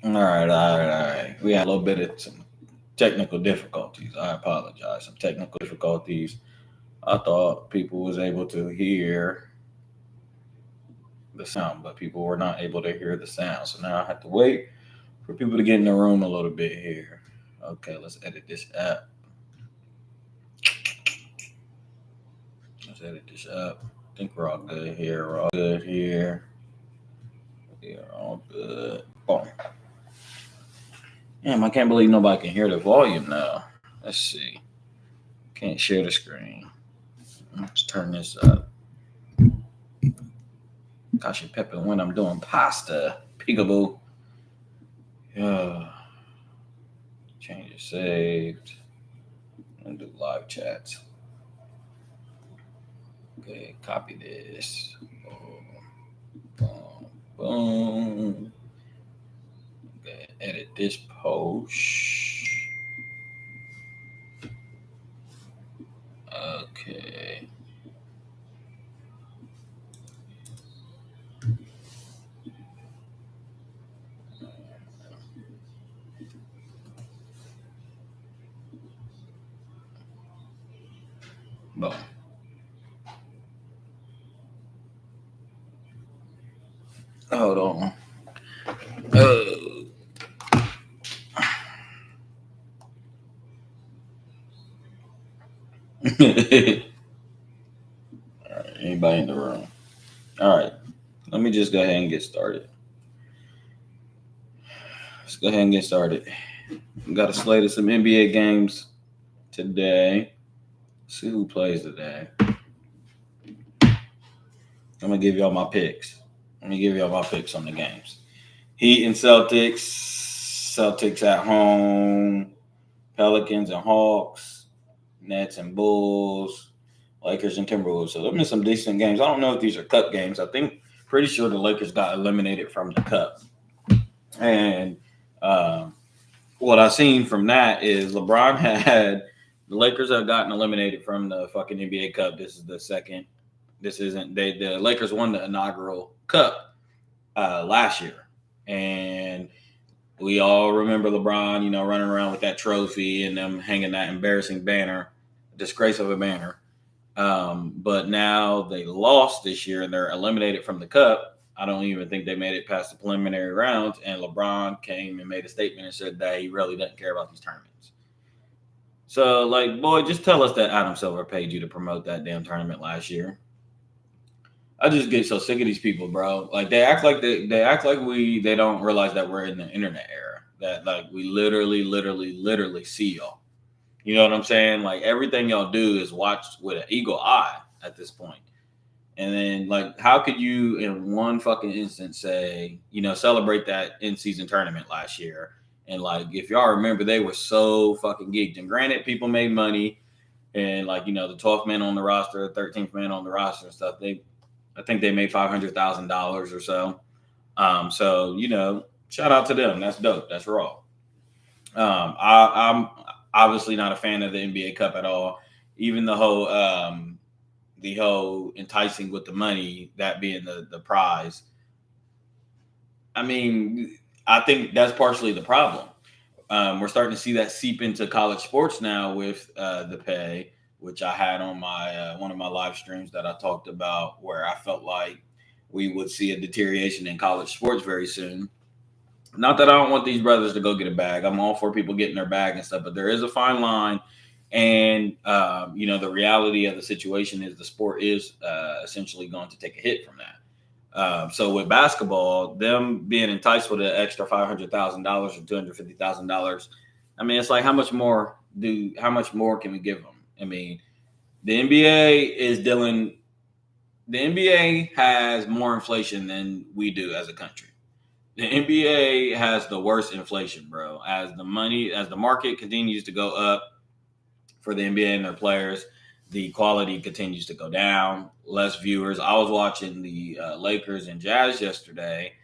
All right. We had a little bit of some technical difficulties. I apologize. Some technical difficulties. I thought people was able to hear the sound, but people were not able to hear the sound. So now I have to wait for people to get in the room a little bit here. Okay, let's edit this up. Let's edit this up. I think we're all good here. We're all good here. We are all good. Boom. Damn, I can't believe nobody can hear the volume now. Let's see. Can't share the screen. Let's turn this up. Gosh, you pepper when I'm doing pasta. Peekaboo. Yeah. Changes saved. And do live chats. Okay, copy this. Boom, boom, boom. Okay, edit this post. Okay. Boom. Hold on. Anybody in the room? All right. Let me just go ahead and get started. Let's go ahead and get started. We got a slate of some NBA games today. Let's see who plays today. I'm gonna give y'all my picks. Let me give y'all my picks on the games. Heat and Celtics. Celtics at home. Pelicans and Hawks. Nets and Bulls. Lakers and Timberwolves. So there's been some decent games. I don't know if these are cup games. I think pretty sure the Lakers got eliminated from the cup. And what I seen from that is LeBron had the Lakers have gotten eliminated from the fucking NBA Cup. This is the second. This isn't the Lakers won the inaugural cup last year, and we all remember LeBron, running around with that trophy and them hanging that embarrassing banner, disgrace of a banner. But now they lost this year and they're eliminated from the cup. I don't even think they made it past the preliminary rounds. And LeBron came and made a statement and said that he really doesn't care about these tournaments. So, like, boy, just tell us that Adam Silver paid you to promote that damn tournament last year. I just get so sick of these people, bro. Like they act like they don't realize that we're in the internet era. That like we literally see y'all. You know what I'm saying? Like everything y'all do is watched with an eagle eye at this point. And then like how could you in one fucking instance say, celebrate that in season tournament last year? And like if y'all remember, they were so fucking geeked. And granted, people made money and like, the 12th man on the roster, 13th man on the roster and stuff, I think they made $500,000 or so. So shout out to them. That's dope. That's raw. I'm obviously not a fan of the NBA Cup at all. Even the whole enticing with the money, that being the prize. I mean, I think that's partially the problem. We're starting to see that seep into college sports now with the pay, which I had on my one of my live streams that I talked about, where I felt like we would see a deterioration in college sports very soon. Not that I don't want these brothers to go get a bag. I'm all for people getting their bag and stuff, but there is a fine line. And the reality of the situation is the sport is essentially going to take a hit from that. So with basketball, them being enticed with an extra $500,000 or $250,000, I mean, it's like how much more can we give them? I mean, the NBA is dealing. The NBA has more inflation than we do as a country. The NBA has the worst inflation, bro. As the market continues to go up for the NBA and their players, the quality continues to go down. Less viewers. I was watching the Lakers and Jazz yesterday,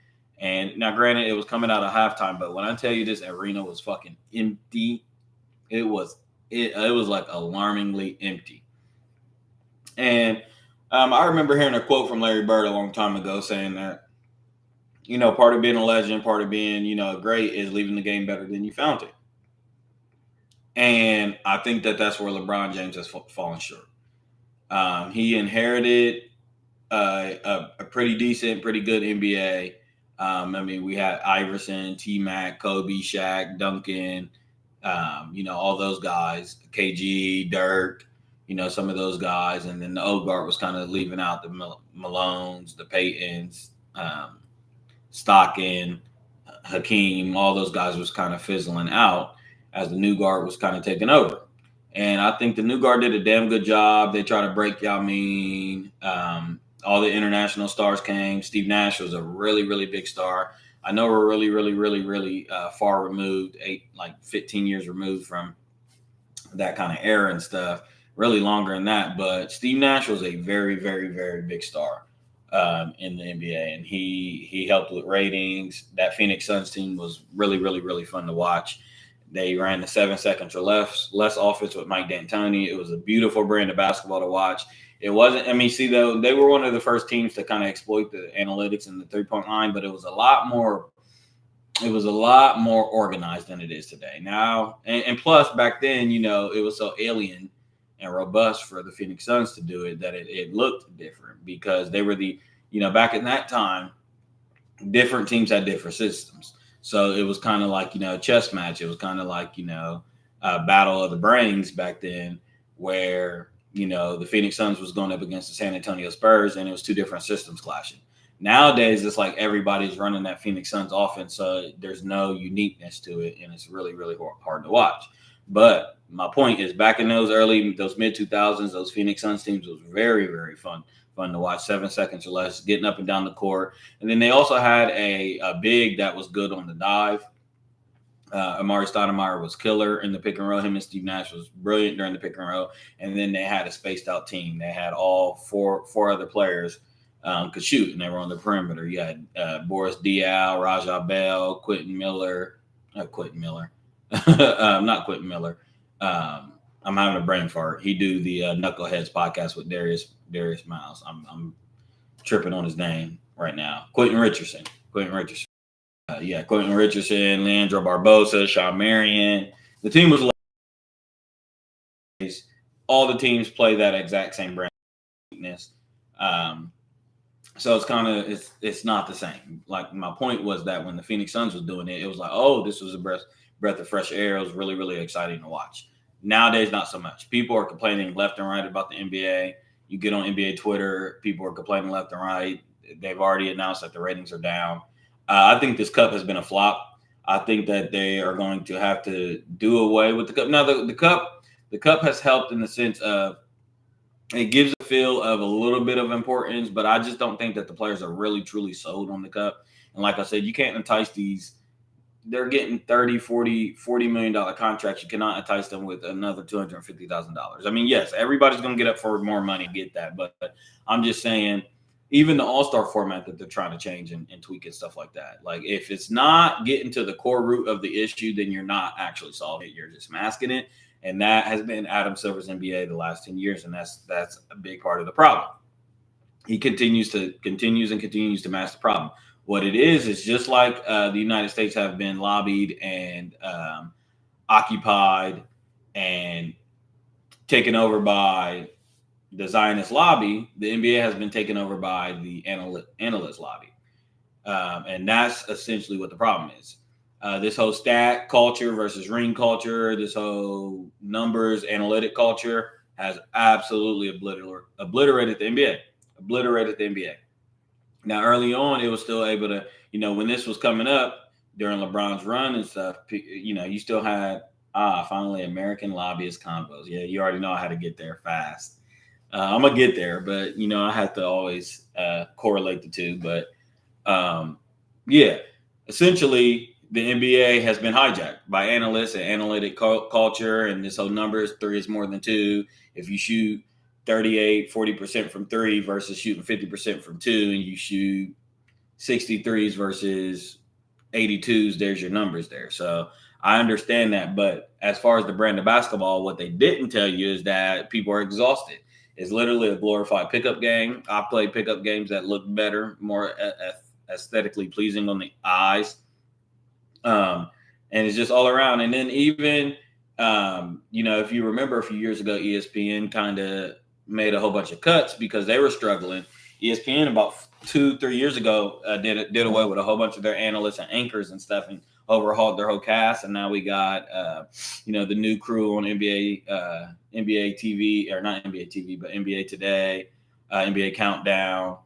and now, granted, it was coming out of halftime, but when I tell you this arena was fucking empty, it was it was like alarmingly empty. And I remember hearing a quote from Larry Bird a long time ago saying that part of being a legend, part of being, great is leaving the game better than you found it. And I think that that's where LeBron James has fallen short. He inherited a pretty decent, pretty good NBA. We had Iverson, T-Mac, Kobe, Shaq, Duncan, all those guys, KG, Dirk, some of those guys. And then the old guard was kind of leaving out the Malones, the Paytons, Stockton, Hakeem, all those guys was kind of fizzling out as the new guard was kind of taking over. And I think the new guard did a damn good job. They tried to break Yao Ming. All the international stars came. Steve Nash was a really, really big star. I know we're really, really, really, really far removed, 15 years removed from that kind of era and stuff. Really longer than that. But Steve Nash was a very, very, very big star in the NBA, and he helped with ratings. That Phoenix Suns team was really, really, really fun to watch. They ran the 7 seconds or less offense with Mike D'Antoni. It was a beautiful brand of basketball to watch. It wasn't, though, they were one of the first teams to kind of exploit the analytics and the 3-point line, but it was a lot more organized than it is today. Now, and plus back then, it was so alien and robust for the Phoenix Suns to do it that it looked different because they were back in that time, different teams had different systems. So it was kind of like, a chess match. It was kind of like, a battle of the brains back then where, the Phoenix Suns was going up against the San Antonio Spurs and it was two different systems clashing. Nowadays, it's like everybody's running that Phoenix Suns offense, so there's no uniqueness to it, and it's really, really hard to watch. But my point is, back in those mid-2000s, those Phoenix Suns teams was very, very fun to watch. 7 seconds or less, getting up and down the court. And then they also had a big that was good on the dive. Amari Stoudemire was killer in the pick and roll. Him and Steve Nash was brilliant during the pick and roll. And then they had a spaced out team. They had all four other players could shoot, and they were on the perimeter. You had Boris Diaw, Rajah Bell, Quentin Miller. Not Quentin Miller. I'm having a brain fart. He do the Knuckleheads podcast with Darius Miles. I'm tripping on his name right now. Quentin Richardson. Quentin Richardson, Leandro Barbosa, Sean Marion. The team was all the teams play that exact same brand of weakness. So it's not the same. Like my point was that when the Phoenix Suns was doing it, it was like, oh, this was a breath of fresh air. It was really, really exciting to watch. Nowadays, not so much. People are complaining left and right about the NBA. You get on NBA Twitter, people are complaining left and right. They've already announced that the ratings are down. I think this cup has been a flop. I think that they are going to have to do away with the cup. Now, the cup has helped in the sense of it gives a feel of a little bit of importance, but I just don't think that the players are really, truly sold on the cup. And like I said, you can't entice these. They're getting $30, $40 million contracts. You cannot entice them with another $250,000. Yes, everybody's going to get up for more money and get that. But I'm just saying, even the all-star format that they're trying to change and tweak and stuff like that. Like if it's not getting to the core root of the issue, then you're not actually solving it. You're just masking it. And that has been Adam Silver's NBA the last 10 years. And that's a big part of the problem. He continues to mask the problem. What it is just like the United States have been lobbied and occupied and taken over by the Zionist lobby. The NBA has been taken over by the analyst lobby. And that's essentially what the problem is. This whole stat culture versus ring culture, this whole numbers analytic culture has absolutely obliterated the NBA. Now, early on, it was still able to, when this was coming up during LeBron's run and stuff, you still had, finally American lobbyist combos. Yeah, you already know how to get there fast. I'm going to get there, but, I have to always correlate the two. But, essentially, the NBA has been hijacked by analysts and analytic culture and this whole numbers. 3 is more than 2. If you shoot 40% from 3 versus shooting 50% from 2, and you shoot 63s versus 82s, there's your numbers there. So I understand that. But as far as the brand of basketball, what they didn't tell you is that people are exhausted. It's literally a glorified pickup game. I play pickup games that look better, more aesthetically pleasing on the eyes. And it's just all around. And then even, if you remember a few years ago, ESPN kind of made a whole bunch of cuts because they were struggling. ESPN about 2-3 years ago did away with a whole bunch of their analysts and anchors and stuff and overhauled their whole cast. And now we got, the new crew on NBA TV, or not NBA TV, but NBA Today, NBA Countdown.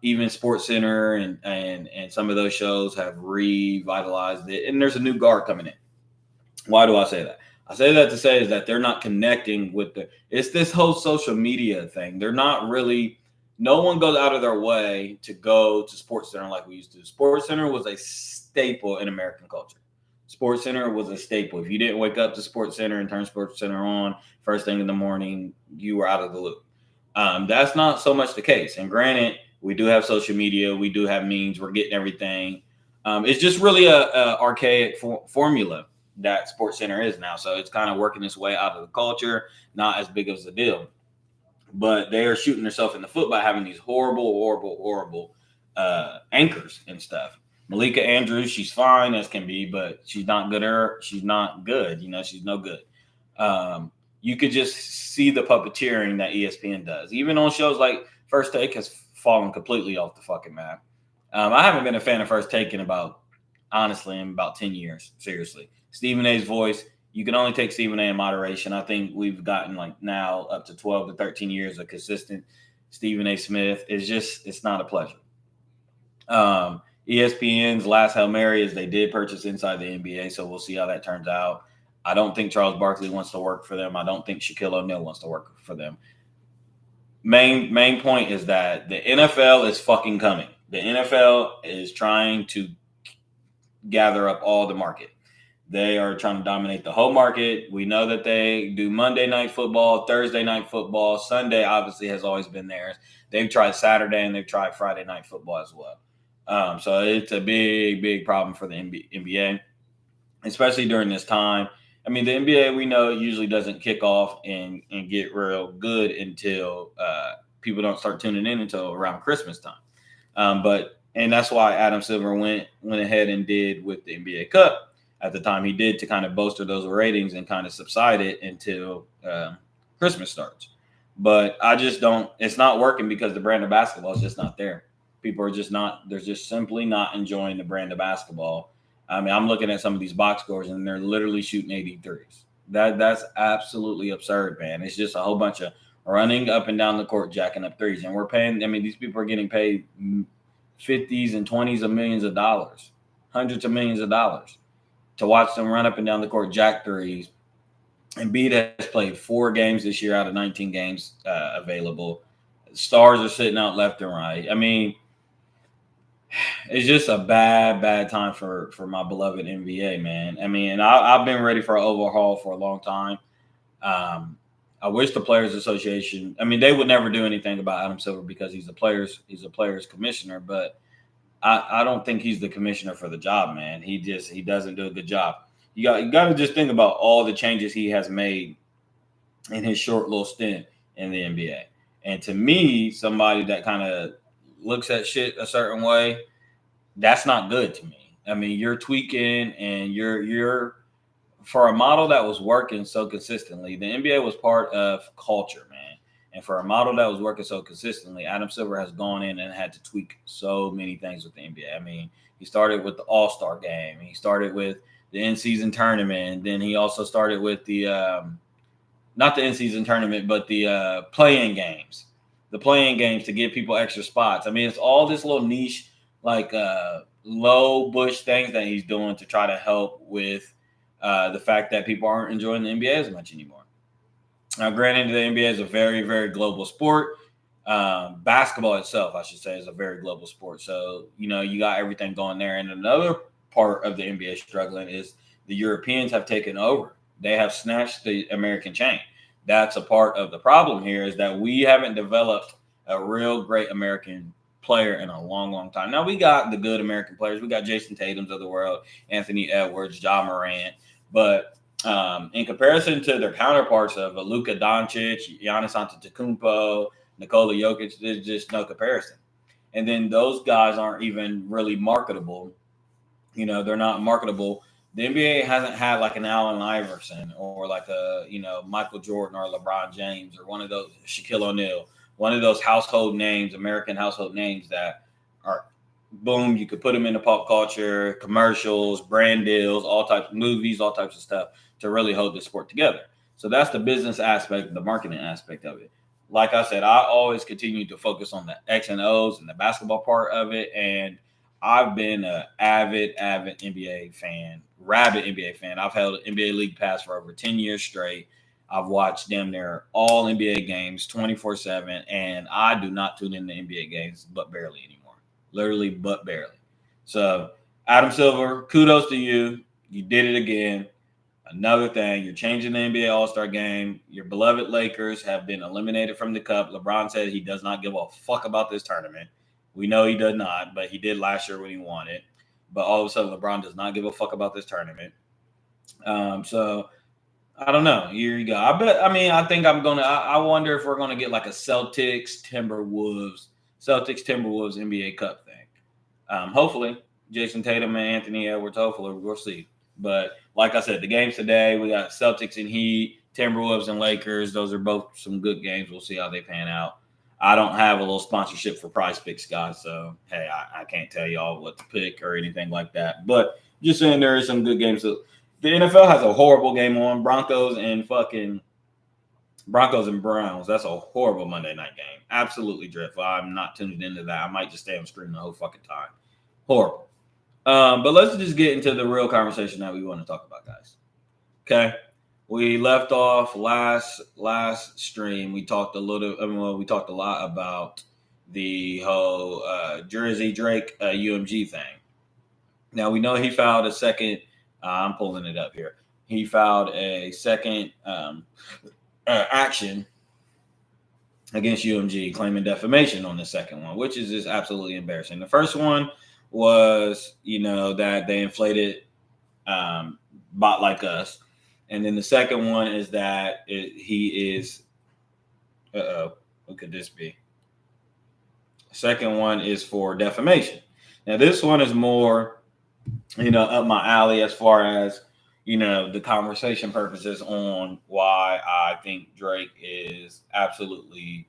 Even Sports Center and some of those shows have revitalized it, and there's a new guard coming in. Why do I say that? I say that to say is that they're not connecting with it's this whole social media thing. They're not really, no one goes out of their way to go to Sports Center like we used to. Sports Center was a staple in American culture. Sports Center was a staple. If you didn't wake up to Sports Center and turn Sports Center on first thing in the morning, you were out of the loop. That's not so much the case. And granted, we do have social media. We do have memes. We're getting everything. It's just really a archaic formula that Sports Center is now. So it's kind of working its way out of the culture, not as big of a deal. But they are shooting themselves in the foot by having these horrible anchors and stuff. Malika Andrews, she's fine as can be, but she's not good. She's not good. She's no good. You could just see the puppeteering that ESPN does. Even on shows like First Take has fallen completely off the fucking map. I haven't been a fan of First Take in about 10 years. Seriously. Stephen A's voice, you can only take Stephen A in moderation. I think we've gotten now up to 12 to 13 years of consistent Stephen A Smith. It's not a pleasure. ESPN's last Hail Mary is they did purchase Inside the NBA, so we'll see how that turns out. I don't think Charles Barkley wants to work for them. I don't think Shaquille O'Neal wants to work for them. Main point is that the NFL is fucking coming. The NFL is trying to gather up all the market. They are trying to dominate the whole market. We know that they do Monday Night Football, Thursday Night Football. Sunday obviously has always been theirs. They've tried Saturday and they've tried Friday Night Football as well. So it's a big problem for the NBA, especially during this time. I mean, the NBA, we know, usually doesn't kick off and get real good until people don't start tuning in until around Christmas time. And that's why Adam Silver went ahead and did with the NBA Cup at the time he did to kind of bolster those ratings and kind of subside it until Christmas starts. But it's not working because the brand of basketball is just not there. People are just not, they're just simply not enjoying the brand of basketball. I mean, I'm looking at some of these box scores and they're literally shooting 83s. That's absolutely absurd, man. It's just a whole bunch of running up and down the court, jacking up threes. And we're paying, I mean, these people are getting paid 50s and 20s of millions of dollars, hundreds of millions of dollars to watch them run up and down the court, jack threes. Embiid has played 4 games this year out of 19 games available. Stars are sitting out left and right. I mean, it's just a bad time for my beloved NBA, man. I mean, I've been ready for an overhaul for a long time. I wish the Players Association, I mean, they would never do anything about Adam Silver because he's a players commissioner, but I don't think he's the commissioner for the job, man. He doesn't do a good job. You got to just think about all the changes he has made in his short little stint in the NBA. And to me, somebody that kind of looks at shit a certain way, that's not good to me. I mean, you're tweaking and you're for a model that was working so consistently. The NBA was part of culture, man. And for a model that was working so consistently, Adam Silver has gone in and had to tweak so many things with the NBA. I mean, he started with the All-Star game. He started with the in-season tournament. And then he also started with the not the in-season tournament, but the play-in games. The play-in games to give people extra spots. I mean, it's all this little niche, like low bush things that he's doing to try to help with the fact that people aren't enjoying the NBA as much anymore. Now, granted, the NBA is a very, very global sport. Basketball itself, I should say, is a very global sport. So, you got everything going there. And another part of the NBA struggling is the Europeans have taken over. They have snatched the American chain. That's a part of the problem here, is that we haven't developed a real great American player in a long, long time. Now, we got the good American players. We got Jason Tatum's of the world, Anthony Edwards, Ja Morant. But in comparison to their counterparts of Luka Doncic, Giannis Antetokounmpo, Nikola Jokic, there's just no comparison. and then those guys aren't even really marketable. They're not marketable. The NBA hasn't had like an Allen Iverson or like a Michael Jordan or LeBron James or one of those Shaquille O'Neal, one of those household names, American household names that are boom. You could put them into pop culture, commercials, brand deals, all types of movies, all types of stuff to really hold the sport together. So that's the business aspect, the marketing aspect of it. Like I said, I always continue to focus on the X and O's and the basketball part of it, and I've been an avid NBA fan, rabid NBA fan. I've held an NBA League Pass for over 10 years straight. I've watched damn near all NBA games 24/7, and I do not tune in to NBA games but barely anymore. Literally, but barely. So, Adam Silver, kudos to you. You did it again. Another thing, you're changing the NBA All-Star game. Your beloved Lakers have been eliminated from the cup. LeBron said he does not give a fuck about this tournament. We know he does not, but he did last year when he won it. But all of a sudden, LeBron does not give a fuck about this tournament. So I don't know. Here you go. I think I'm gonna. I wonder if we're gonna get like a Celtics Timberwolves NBA Cup thing. Hopefully, Jason Tatum and Anthony Edwards. Hopefully, we'll see. But like I said, the games today, we got Celtics and Heat, Timberwolves and Lakers. Those are both some good games. We'll see how they pan out. I don't have a little sponsorship for Prize Picks, guys. So, hey, I can't tell y'all what to pick or anything like that. But just saying there is some good games. So the NFL has a horrible game on. Broncos and Browns. That's a horrible Monday night game. Absolutely dreadful. I'm not tuned into that. I might just stay on stream the whole fucking time. Horrible. But let's just get into the real conversation that we want to talk about, guys. Okay. We left off last stream. We talked a lot about the whole Jersey Drake UMG thing. Now we know he filed a second. I'm pulling it up here. He filed a second action against UMG, claiming defamation on the second one, which is just absolutely embarrassing. The first one was, that they inflated bot like us. And then the second one is that he is, what could this be? The second one is for defamation. Now, this one is more, up my alley as far as, the conversation purposes on why I think Drake is absolutely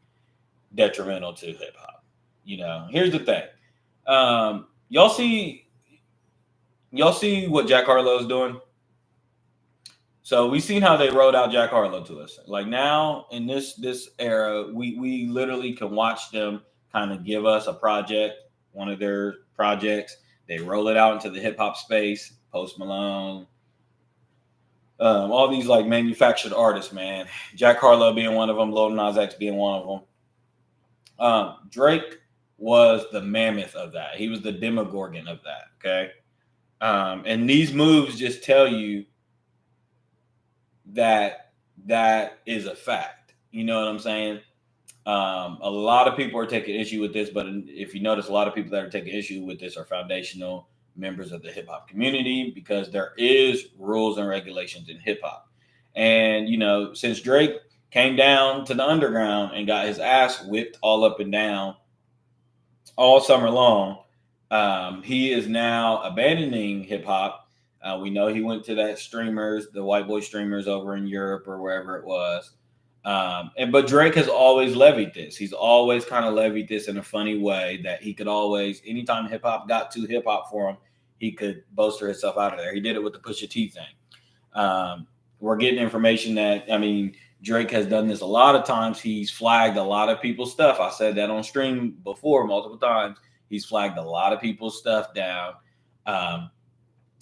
detrimental to hip hop. Here's the thing. Y'all see what Jack Harlow's doing? So we've seen how they rolled out Jack Harlow to us. Like now in this era, we literally can watch them kind of give us a project, one of their projects. They roll it out into the hip hop space. Post Malone, all these like manufactured artists, man. Jack Harlow being one of them, Lil Nas X being one of them. Drake was the mammoth of that. He was the Demogorgon of that. Okay. And these moves just tell you that is a fact. You know what I'm saying? A lot of people are taking issue with this, but if you notice, a lot of people that are taking issue with this are foundational members of the hip hop community, because there is rules and regulations in hip hop. And, since Drake came down to the underground and got his ass whipped all up and down all summer long, he is now abandoning hip hop. We know he went to the white boy streamers over in Europe or wherever it was. But Drake has always levied this. He's always kind of levied this in a funny way that he could always, anytime hip hop got too hip hop for him, he could bolster himself out of there. He did it with the Pusha T thing. We're getting information that, Drake has done this a lot of times. He's flagged a lot of people's stuff. I said that on stream before multiple times. He's flagged a lot of people's stuff down.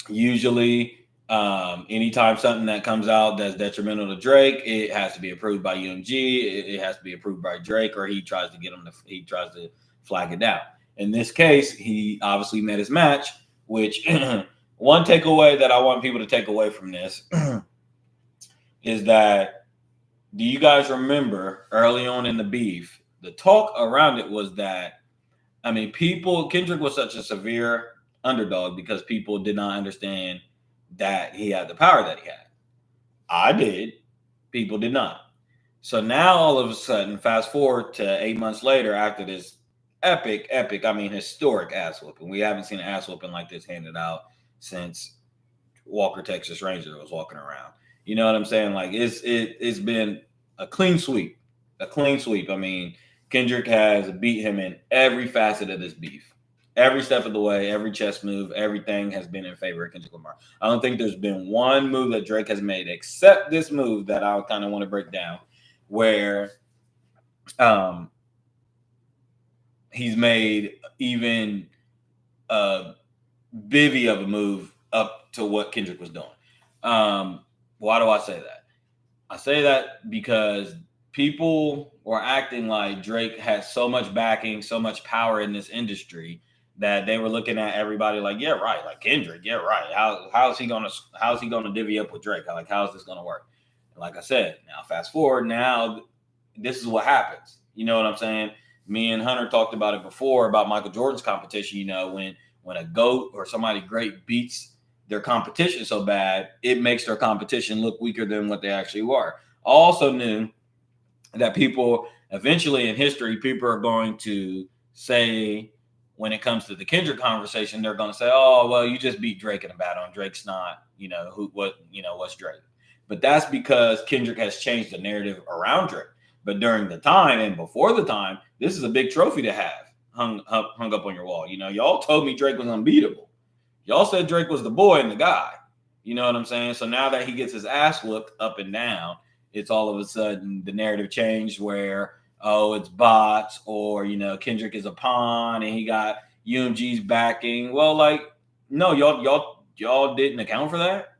Usually, anytime something that comes out that's detrimental to Drake, it has to be approved by UMG. It has to be approved by Drake, or he tries to flag it down. In this case, he obviously met his match, which one takeaway that I want people to take away from this is that, do you guys remember early on in the beef, the talk around it was that, Kendrick was such a severe underdog because people did not understand that he had the power that he had. I did. People did not. So now all of a sudden, fast forward to 8 months later, after this epic, I mean, historic ass whooping. We haven't seen an ass whooping like this handed out since Walker Texas Ranger was walking around. You know what I'm saying? Like it's been a clean sweep, a clean sweep. I mean, Kendrick has beat him in every facet of this beef. Every step of the way, every chess move, everything has been in favor of Kendrick Lamar. I don't think there's been one move that Drake has made, except this move that I kind of want to break down, where um, he's made even a bivy of a move up to what Kendrick was doing. Why do I say that? I say that because people were acting like Drake has so much backing, so much power in this industry that they were looking at everybody like, yeah, right, like Kendrick, yeah, right. How's he gonna divvy up with Drake? Like, how's this gonna work? And like I said, now fast forward, now this is what happens. You know what I'm saying? Me and Hunter talked about it before about Michael Jordan's competition. You know, when a GOAT or somebody great beats their competition so bad, it makes their competition look weaker than what they actually were. I also knew that people eventually in history, people are going to say, when it comes to the Kendrick conversation, they're going to say, oh, well, you just beat Drake in a battle and Drake's not, what's Drake? But that's because Kendrick has changed the narrative around Drake. But during the time and before the time, this is a big trophy to have hung up on your wall. You know, y'all told me Drake was unbeatable. Y'all said Drake was the boy and the guy. You know what I'm saying? So now that he gets his ass whooped up and down, it's all of a sudden the narrative changed where, oh, it's bots, or, Kendrick is a pawn and he got UMG's backing. Well, like, no, y'all didn't account for that.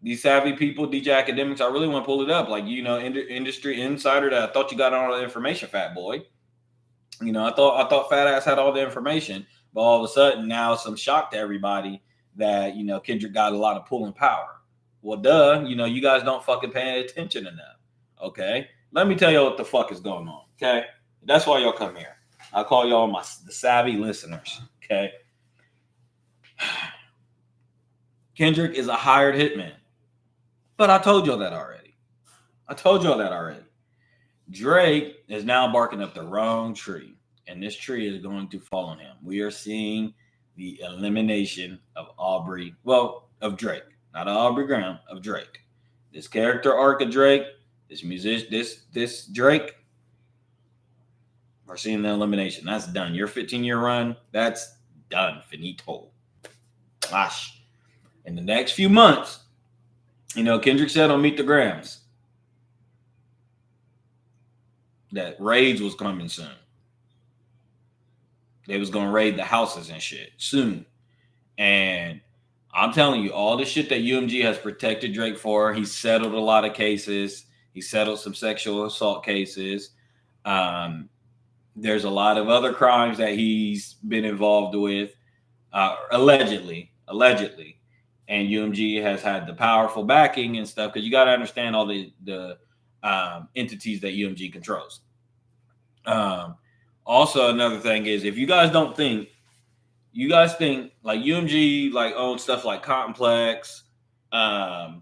These savvy people, DJ Academics, I really want to pull it up. Like, industry insider that I thought you got all the information, fat boy. I thought fat ass had all the information, but all of a sudden now it's some shock to everybody that, Kendrick got a lot of pulling power. Well, duh, you guys don't fucking pay attention enough. Okay. Let me tell you what the fuck is going on. Okay. That's why y'all come here. I call y'all the savvy listeners. Okay. Kendrick is a hired hitman. But I told y'all that already. Drake is now barking up the wrong tree, and this tree is going to fall on him. We are seeing the elimination of Drake, not of Aubrey Graham, of Drake. This character arc of Drake, this musician, this Drake, we're seeing the elimination. That's done. Your 15-year run, that's done. Finito. Gosh. In the next few months, Kendrick said on Meet the Grams that raids was coming soon. They was going to raid the houses and shit soon. And I'm telling you, all the shit that UMG has protected Drake for, he settled a lot of cases. He settled some sexual assault cases. There's a lot of other crimes that he's been involved with, allegedly. And UMG has had the powerful backing and stuff, because you got to understand all the entities that UMG controls. Also, another thing is, if you guys think like UMG like owns stuff like Complex, the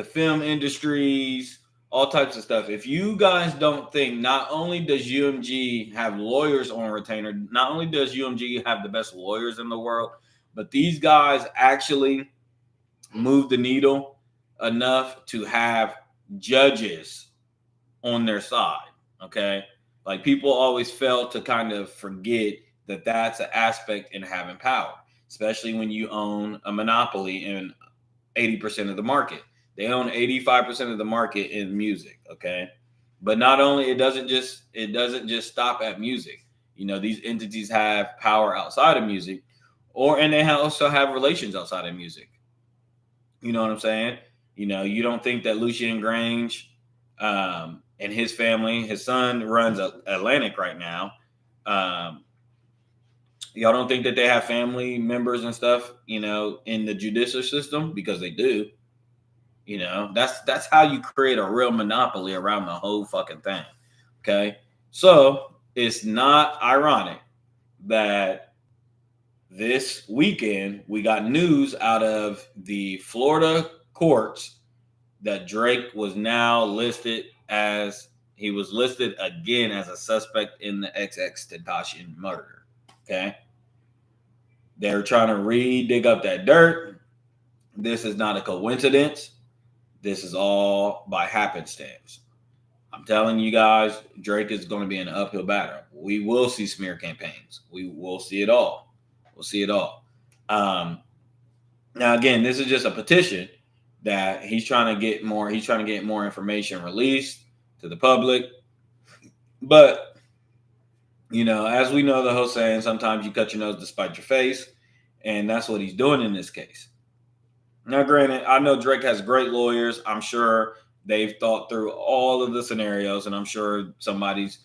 film industries, all types of stuff. If you guys don't think, not only does UMG have lawyers on retainer, not only does UMG have the best lawyers in the world, but these guys actually move the needle enough to have judges on their side. Okay. Like, people always fail to kind of forget that that's an aspect in having power, especially when you own a monopoly in 80% of the market. They own 85% of the market in music. Okay. But not only, it doesn't just stop at music. These entities have power outside of music, and they also have relations outside of music. You know what I'm saying? You don't think that Lucien Grange and his family, his son runs Atlantic right now. Y'all don't think that they have family members and stuff, in the judicial system? Because they do. That's how you create a real monopoly around the whole fucking thing. Okay. So it's not ironic that this weekend we got news out of the Florida courts that Drake was now listed as He was listed again as a suspect in the XXXTentacion murder. Okay. They're trying to dig up that dirt. This is not a coincidence. This is all by happenstance. I'm telling you guys, Drake is going to be in an uphill battle. We will see smear campaigns. We will see it all. We'll see it all. Now, again, this is just a petition that he's trying to get more. He's trying to get more information released to the public. But, as we know, the whole saying, sometimes you cut your nose to spite your face. And that's what he's doing in this case. Now, granted, I know Drake has great lawyers. I'm sure they've thought through all of the scenarios, and I'm sure somebody's,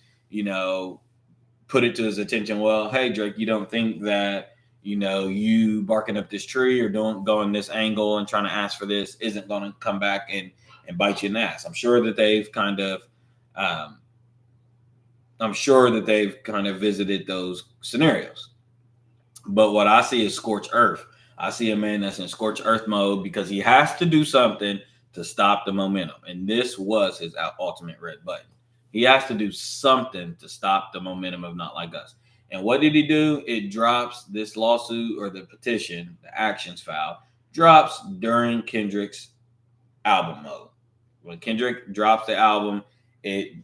put it to his attention. Well, hey, Drake, you don't think that, you barking up this tree or going this angle and trying to ask for this isn't going to come back and bite you in the ass. I'm sure that they've kind of visited those scenarios. But what I see is scorched earth. I see a man that's in scorched earth mode because he has to do something to stop the momentum. And this was his ultimate red button. He has to do something to stop the momentum of Not Like Us. And what did he do? It drops this lawsuit or the petition, the actions file, drops during Kendrick's album mode. When Kendrick drops the album, it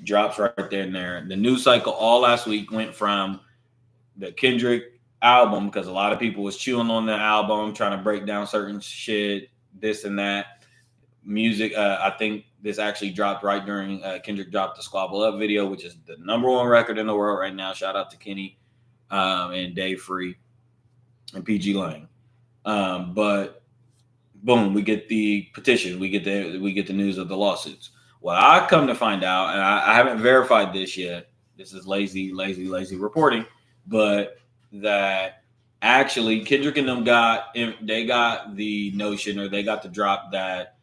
drops right there and there. The news cycle all last week went from the Kendrick album, because a lot of people was chewing on the album, trying to break down certain shit, this and that. Music, I think this actually dropped right during Kendrick dropped the Squabble Up video, which is the #1 record in the world right now. Shout out to Kenny and Dave Free and PG Lang. But boom, we get the petition, we get the news of the lawsuits. What I come to find out, and I haven't verified this yet, this is lazy reporting, but that actually Kendrick and them got the notion, or they got the drop that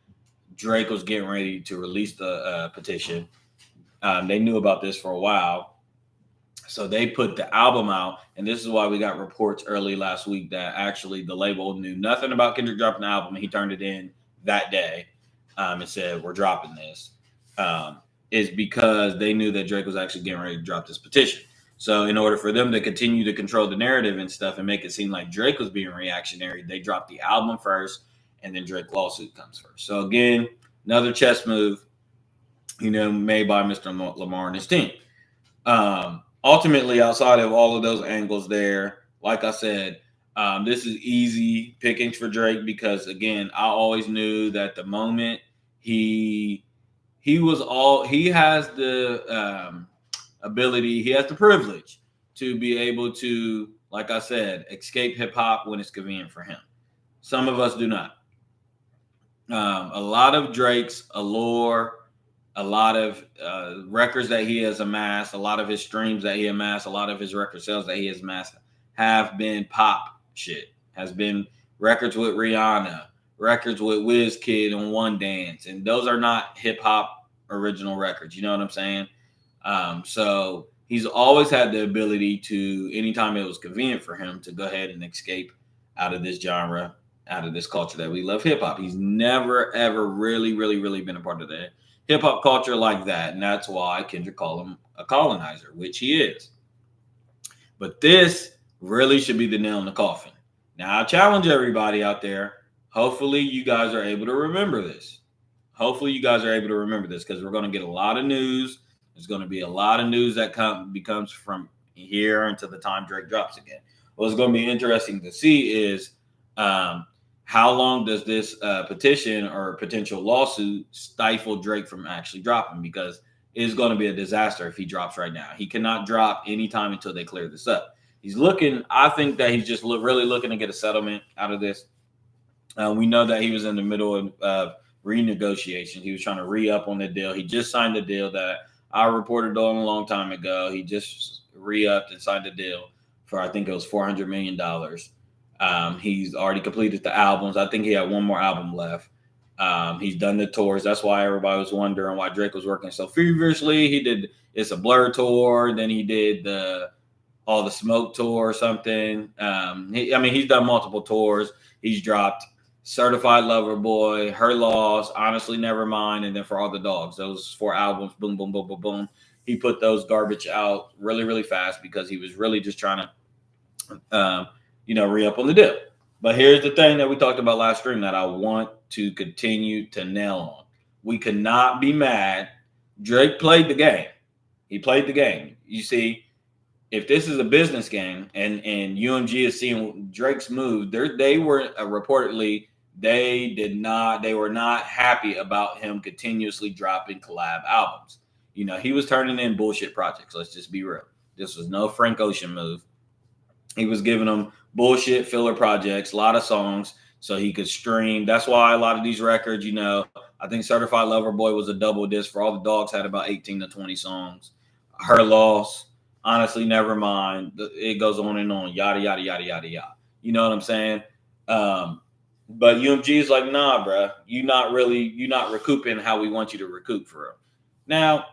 Drake was getting ready to release the petition. They knew about this for a while. So they put the album out, and this is why we got reports early last week that actually the label knew nothing about Kendrick dropping the album, and he turned it in that day and said, we're dropping this, is because they knew that Drake was actually getting ready to drop this petition. So in order for them to continue to control the narrative and stuff and make it seem like Drake was being reactionary, they dropped the album first, and then Drake lawsuit comes first. So again, another chess move, made by Mr. Lamar and his team. Ultimately, outside of all of those angles there, like I said, this is easy pickings for Drake because, again, I always knew that the moment he has the ability, he has the privilege to be able to, like I said, escape hip hop when it's convenient for him. Some of us do not. A lot of Drake's allure, a lot of records that he has amassed, a lot of his streams that he amassed, a lot of his record sales that he has amassed have been pop shit. Has been records with Rihanna, records with Wizkid on One Dance, and those are not hip hop original records. You know what I'm saying? So he's always had the ability to, anytime it was convenient for him, to go ahead and escape out of this genre, out of this culture that we love, hip hop. He's never, ever really, really, really been a part of the hip hop culture like that. And that's why Kendrick called him a colonizer, which he is. But this really should be the nail in the coffin. Now, I challenge everybody out there. Hopefully you guys are able to remember this. Because we're going to get a lot of news. There's going to be a lot of news that becomes from here until the time Drake drops again. What's going to be interesting to see is how long does this petition or potential lawsuit stifle Drake from actually dropping? Because it's going to be a disaster if he drops right now. He cannot drop anytime until they clear this up. I think that he's just really looking to get a settlement out of this. We know that he was in the middle of renegotiation. He was trying to re-up on the deal. He just signed the deal that I reported on a long time ago. He just re-upped and signed a deal for, I think it was $400 million. He's already completed the albums. I think he had one more album left. He's done the tours. That's why everybody was wondering why Drake was working so feverishly. He did It's a Blur tour. Then he did All the Smoke tour or something. He's done multiple tours. He's dropped Certified Lover Boy, Her Loss, Honestly Nevermind, and then For All the Dogs. Those 4 albums, boom, boom, boom, boom, boom. He put those garbage out really, really fast because he was really just trying to, re-up on the deal. But here's the thing that we talked about last stream that I want to continue to nail on. We cannot be mad. Drake played the game. He played the game. You see, if this is a business game and UMG is seeing Drake's move, they were reportedly they were not happy about him continuously dropping collab albums. He was turning in bullshit projects. Let's just be real. This was no Frank Ocean move. He was giving them bullshit filler projects, a lot of songs, so he could stream. That's why a lot of these records, I think Certified Lover Boy was a double disc. For All the Dogs had about 18 to 20 songs. Her Loss, Honestly Nevermind. It goes on and on. Yada, yada, yada, yada, yada. You know what I'm saying? But UMG is like, nah, bro. You're not recouping how we want you to recoup for real. Now,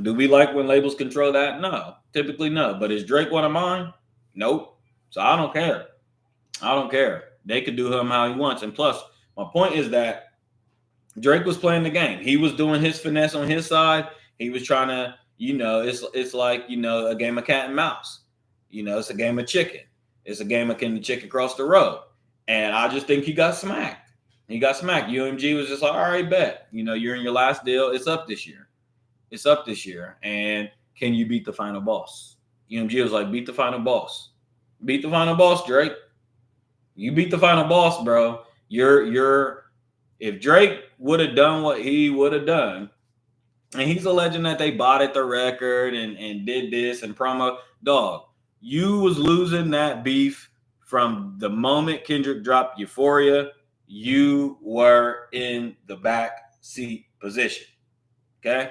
do we like when labels control that? No. Typically, no. But is Drake one of mine? Nope. So I don't care. I don't care. They could do him how he wants. And plus, my point is that Drake was playing the game. He was doing his finesse on his side. He was trying to, it's like, a game of cat and mouse. It's a game of chicken. It's a game of can the chicken cross the road. And I just think he got smacked. He got smacked. UMG was just like, all right, bet. You're in your last deal. It's up this year. It's up this year. And can you beat the final boss? UMG was like, beat the final boss. Beat the final boss, Drake. You beat the final boss, bro. If Drake would have done what he would have done, and he's alleging that they bought at the record and did this and promo, dog, you was losing that beef from the moment Kendrick dropped Euphoria. You were in the back seat position. Okay?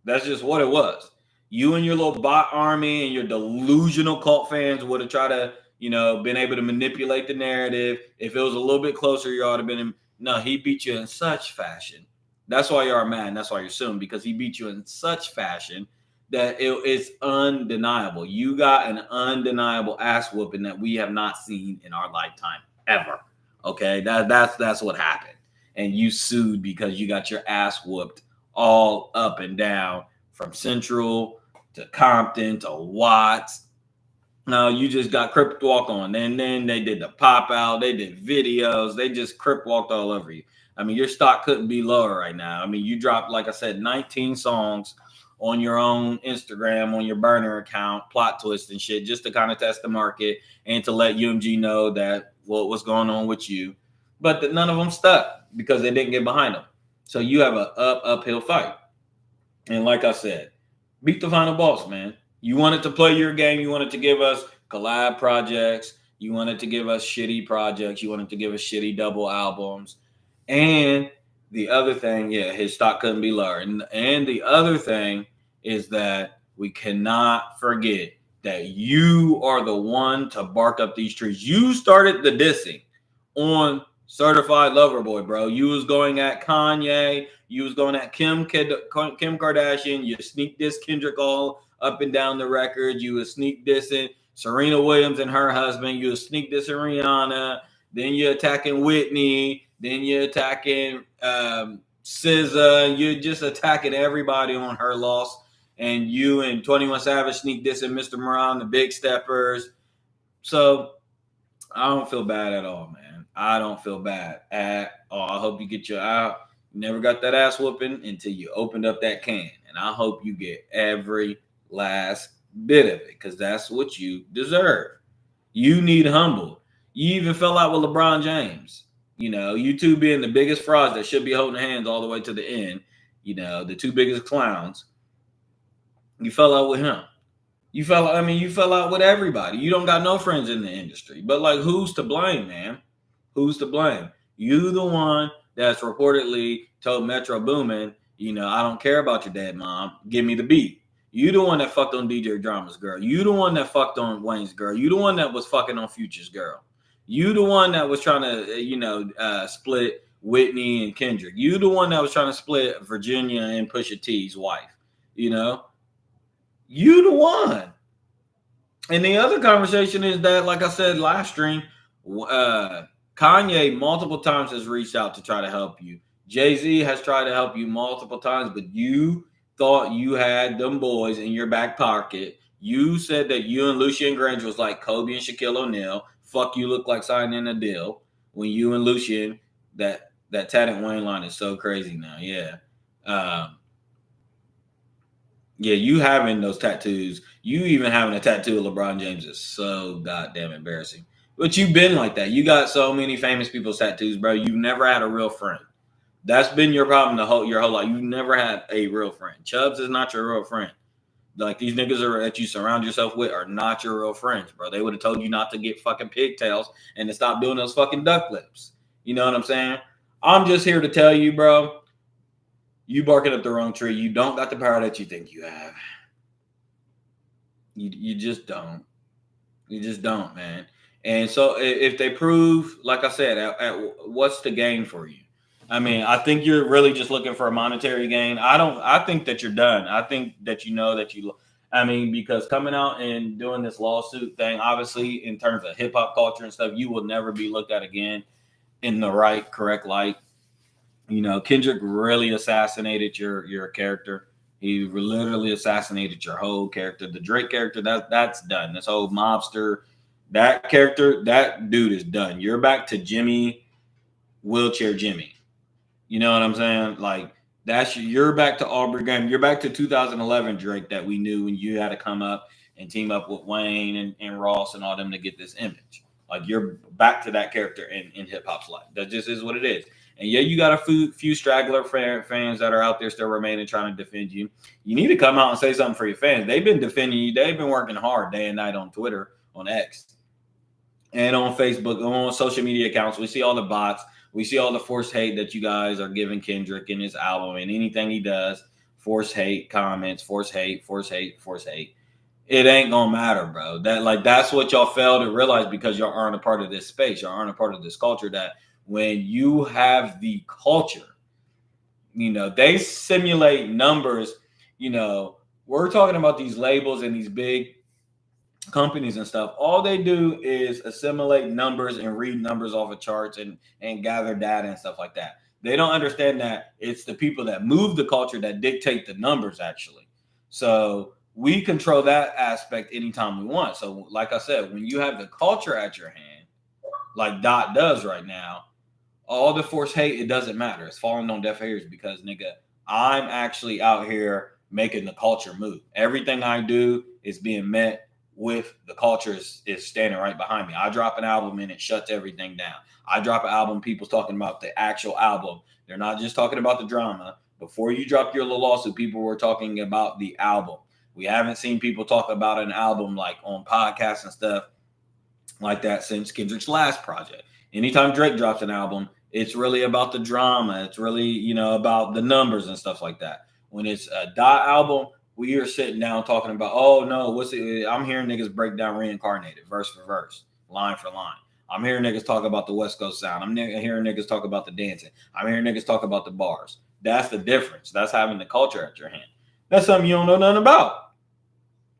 That's just what it was. You and your little bot army and your delusional cult fans would have tried to, been able to manipulate the narrative. If it was a little bit closer, you ought to have been. No, he beat you in such fashion. That's why you are mad. And that's why you're suing, because he beat you in such fashion that it's undeniable. You got an undeniable ass whooping that we have not seen in our lifetime ever. Okay, that's what happened. And you sued because you got your ass whooped all up and down from Central to Compton to Watts. No, you just got crip walk on. And then they did the pop out. They did videos. They just crip walked all over you. I mean, your stock couldn't be lower right now. I mean, you dropped, like I said, 19 songs on your own Instagram, on your burner account, plot twist and shit, just to kind of test the market and to let UMG know that what's going on with you. But none of them stuck because they didn't get behind them. So you have an uphill fight. And like I said, beat the final boss, man. You wanted to play your game. You wanted to give us collab projects. You wanted to give us shitty projects. You wanted to give us shitty double albums. And the other thing, his stock couldn't be lower. And the other thing is that we cannot forget that you are the one to bark up these trees. You started the dissing on Certified Lover Boy, bro. You was going at Kanye. You was going at Kim Kardashian. You sneak diss Kendrick all up and down the record. You was sneak dissing Serena Williams and her husband. You was sneak dissing Rihanna. Then you're attacking Whitney. Then you're attacking SZA. You're just attacking everybody on Her Loss. And you and 21 Savage sneak dissing Mr. Moran, the Big Steppers. So I don't feel bad at all, man. I don't feel bad at all. I hope you get your out. You never got that ass whooping until you opened up that can. And I hope you get every last bit of it, because that's what you deserve. You need humbled. You even fell out with LeBron James. You two being the biggest frauds that should be holding hands all the way to the end. The two biggest clowns. You fell out with him. You fell out with everybody. You don't got no friends in the industry. But like, who's to blame, man? Who's to blame? You the one that's reportedly told Metro Boomin, I don't care about your dead mom. Give me the beat. You the one that fucked on DJ Drama's girl. You the one that fucked on Wayne's girl. You the one that was fucking on Future's girl. You the one that was trying to, split Whitney and Kendrick. You the one that was trying to split Virginia and Pusha T's wife. You the one. And the other conversation is that, like I said, live stream, Kanye multiple times has reached out to try to help you. Jay-Z has tried to help you multiple times, but you thought you had them boys in your back pocket. You said that you and Lucian Granger was like Kobe and Shaquille O'Neal. Fuck, you look like signing a deal. When you and Lucian, that Tatted Wayne line is so crazy now. Yeah. Yeah, you having those tattoos, you even having a tattoo of LeBron James is so goddamn embarrassing. But you've been like that. You got so many famous people's tattoos, bro. You've never had a real friend. That's been your problem your whole life. You've never had a real friend. Chubbs is not your real friend. Like these niggas that you surround yourself with are not your real friends, bro. They would have told you not to get fucking pigtails and to stop doing those fucking duck lips. You know what I'm saying? I'm just here to tell you, bro. You barking up the wrong tree. You don't got the power that you think you have. You just don't. You just don't, man. And so if they prove, like I said, what's the gain for you? I mean, I think you're really just looking for a monetary gain. I think that you're done. I think that you know that I mean, because coming out and doing this lawsuit thing, obviously, in terms of hip hop culture and stuff, you will never be looked at again in the right, correct light. You know, Kendrick really assassinated your character. He literally assassinated your whole character. The Drake character, that's done. This whole mobster, that character, that dude is done. You're back to Jimmy, wheelchair Jimmy. You know what I'm saying? Like you're back to Aubrey Graham. You're back to 2011 Drake that we knew when you had to come up and team up with Wayne and Ross and all them to get this image. Like you're back to that character in hip hop's life. That just is what it is. And yeah, you got a few straggler fans that are out there still remaining trying to defend you. You need to come out and say something for your fans. They've been defending you. They've been working hard day and night on Twitter, on X, and on Facebook, on social media accounts. We see all the bots. We see all the forced hate that you guys are giving Kendrick in his album and anything he does. Forced hate comments, forced hate, forced hate, forced hate. It ain't gonna matter, bro. That's what y'all fail to realize because y'all aren't a part of this space. Y'all aren't a part of this culture that when you have the culture, you know, they simulate numbers. You know, we're talking about these labels and these big companies and stuff. All they do is assimilate numbers and read numbers off of charts and gather data and stuff like that. They don't understand that it's the people that move the culture that dictate the numbers, actually. So we control that aspect anytime we want. So, like I said, when you have the culture at your hand, like Dot does right now, all the forced hate, it doesn't matter. It's falling on deaf ears because, nigga, I'm actually out here making the culture move. Everything I do is being met with the culture is standing right behind me. I drop an album and it shuts everything down. I drop an album, people's talking about the actual album. They're not just talking about the drama. Before you dropped your little lawsuit, people were talking about the album. We haven't seen people talk about an album like on podcasts and stuff like that since Kendrick's last project. Anytime Drake drops an album, it's really about the drama. It's really, you know, about the numbers and stuff like that. When it's a Dot album, we are sitting down talking about, oh no, what's it? I'm hearing niggas break down Reincarnated, verse for verse, line for line. I'm hearing niggas talk about the West Coast sound. I'm hearing niggas talk about the dancing. I'm hearing niggas talk about the bars. That's the difference. That's having the culture at your hand. That's something you don't know nothing about.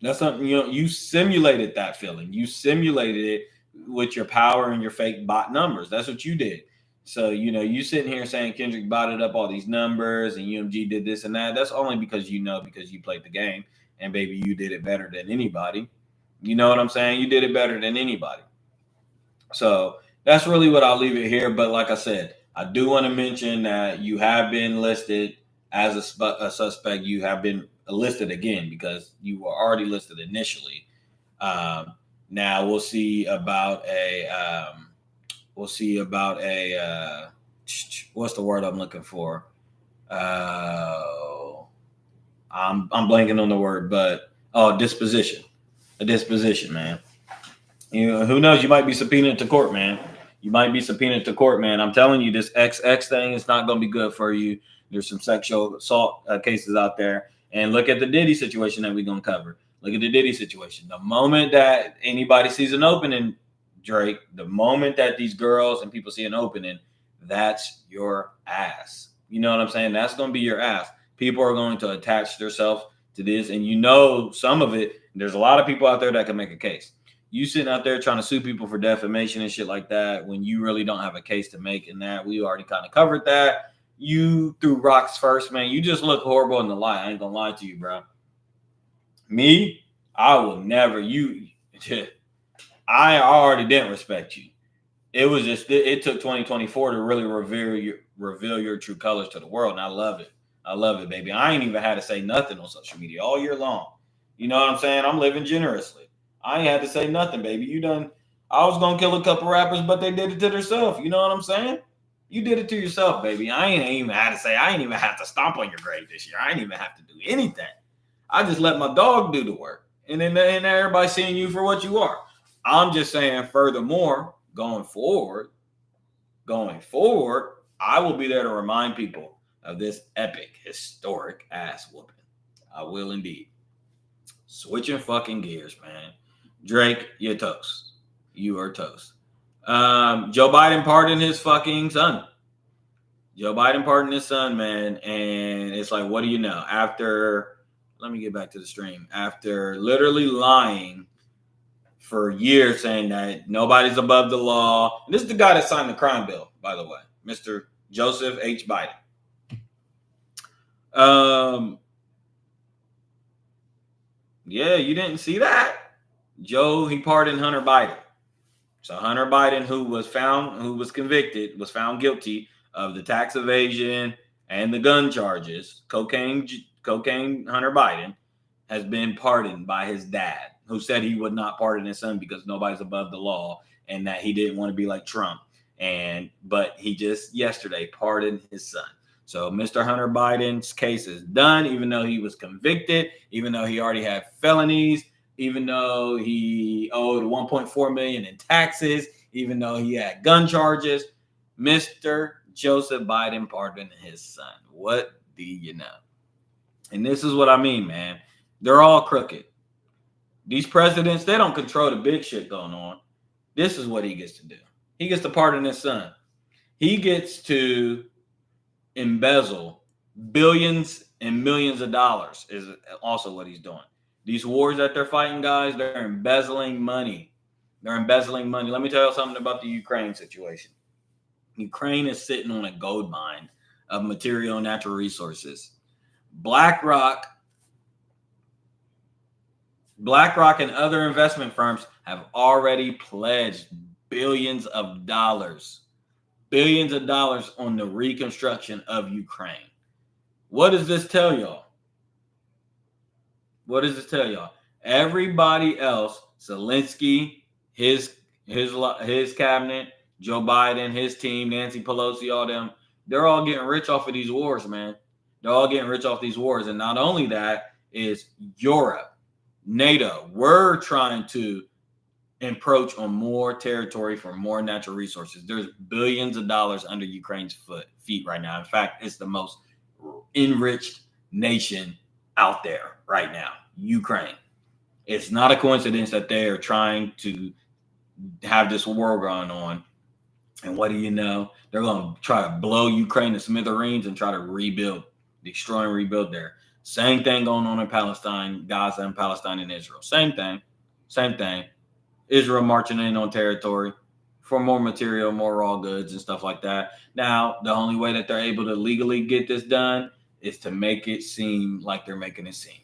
That's something you simulated that feeling. You simulated it with your power and your fake bot numbers. That's what you did. So, you know, you sitting here saying Kendrick botted up all these numbers and UMG did this and that. That's only because because you played the game and baby, you did it better than anybody. You know what I'm saying? You did it better than anybody. So that's really what I'll leave it here. But like I said, I do want to mention that you have been listed as a suspect. You have been listed again because you were already listed initially. Now we'll see about what's the word I'm looking for? I'm blanking on the word, but disposition. A disposition, man. You know, who knows? You might be subpoenaed to court, man. You might be subpoenaed to court, man. I'm telling you, this XX thing is not going to be good for you. There's some sexual assault cases out there. And look at the Diddy situation that we're going to cover. Look at the Diddy situation. The moment that anybody sees an opening, Drake, the moment that these girls and people see an opening, that's your ass. You know what I'm saying? That's going to be your ass. People are going to attach themselves to this. And you know some of it, there's a lot of people out there that can make a case. You sitting out there trying to sue people for defamation and shit like that when you really don't have a case to make in that. We already kind of covered that. You threw rocks first, man. You just look horrible in the light. I ain't gonna lie to you, bro. Me, I will never. I already didn't respect you. It was just it took 2024 to really reveal your true colors to the world, and I love it. I love it, baby. I ain't even had to say nothing on social media all year long. You know what I'm saying? I'm living generously. I ain't had to say nothing, baby. You done. I was gonna kill a couple rappers, but they did it to themselves. You know what I'm saying? You did it to yourself, baby. I ain't even had to say. I ain't even have to stomp on your grave this year. I ain't even have to do anything. I just let my dog do the work, and then everybody seeing you for what you are. I'm just saying. Furthermore, going forward, I will be there to remind people of this epic, historic ass whooping. I will indeed. Switching fucking gears, man. Drake, you're toast. You are toast. Joe Biden pardoned his fucking son. Joe Biden pardoned his son, man. And it's like, what do you know? Let me get back to the stream. After literally lying for years saying that nobody's above the law. And this is the guy that signed the crime bill, by the way. Mr. Joseph H. Biden. Yeah, you didn't see that? Joe, he pardoned Hunter Biden. So Hunter Biden, who was convicted, was found guilty of the tax evasion and the gun charges. Cocaine Hunter Biden has been pardoned by his dad, who said he would not pardon his son because nobody's above the law and that he didn't want to be like Trump. But he just yesterday pardoned his son. So Mr. Hunter Biden's case is done, even though he was convicted, even though he already had felonies, even though he owed $1.4 million in taxes, even though he had gun charges. Mr. Joseph Biden pardoned his son. What do you know? And this is what I mean, man. They're all crooked. These presidents, they don't control the big shit going on. This is what he gets to do. He gets to pardon his son. He gets to embezzle billions and millions of dollars is also what he's doing. These wars that they're fighting, guys, they're embezzling money. They're embezzling money. Let me tell you something about the Ukraine situation. Ukraine is sitting on a gold mine of material and natural resources. BlackRock and other investment firms have already pledged billions of dollars on the reconstruction of Ukraine. What does this tell y'all? Everybody else, Zelensky, his cabinet, Joe Biden, his team, Nancy Pelosi, all them, they're all getting rich off of these wars, man. They're all getting rich off these wars. And not only that, is Europe, NATO, we're trying to encroach on more territory for more natural resources. There's billions of dollars under Ukraine's feet right now. In fact, it's the most enriched nation out there right now, Ukraine. It's not a coincidence that they are trying to have this war going on. And what do you know? They're going to try to blow Ukraine to smithereens and try to destroy and rebuild there. Same thing going on in Palestine, Gaza and Palestine and Israel. Same thing. Israel marching in on territory for more material, more raw goods and stuff like that. Now, the only way that they're able to legally get this done is to make it seem like they're making it seem.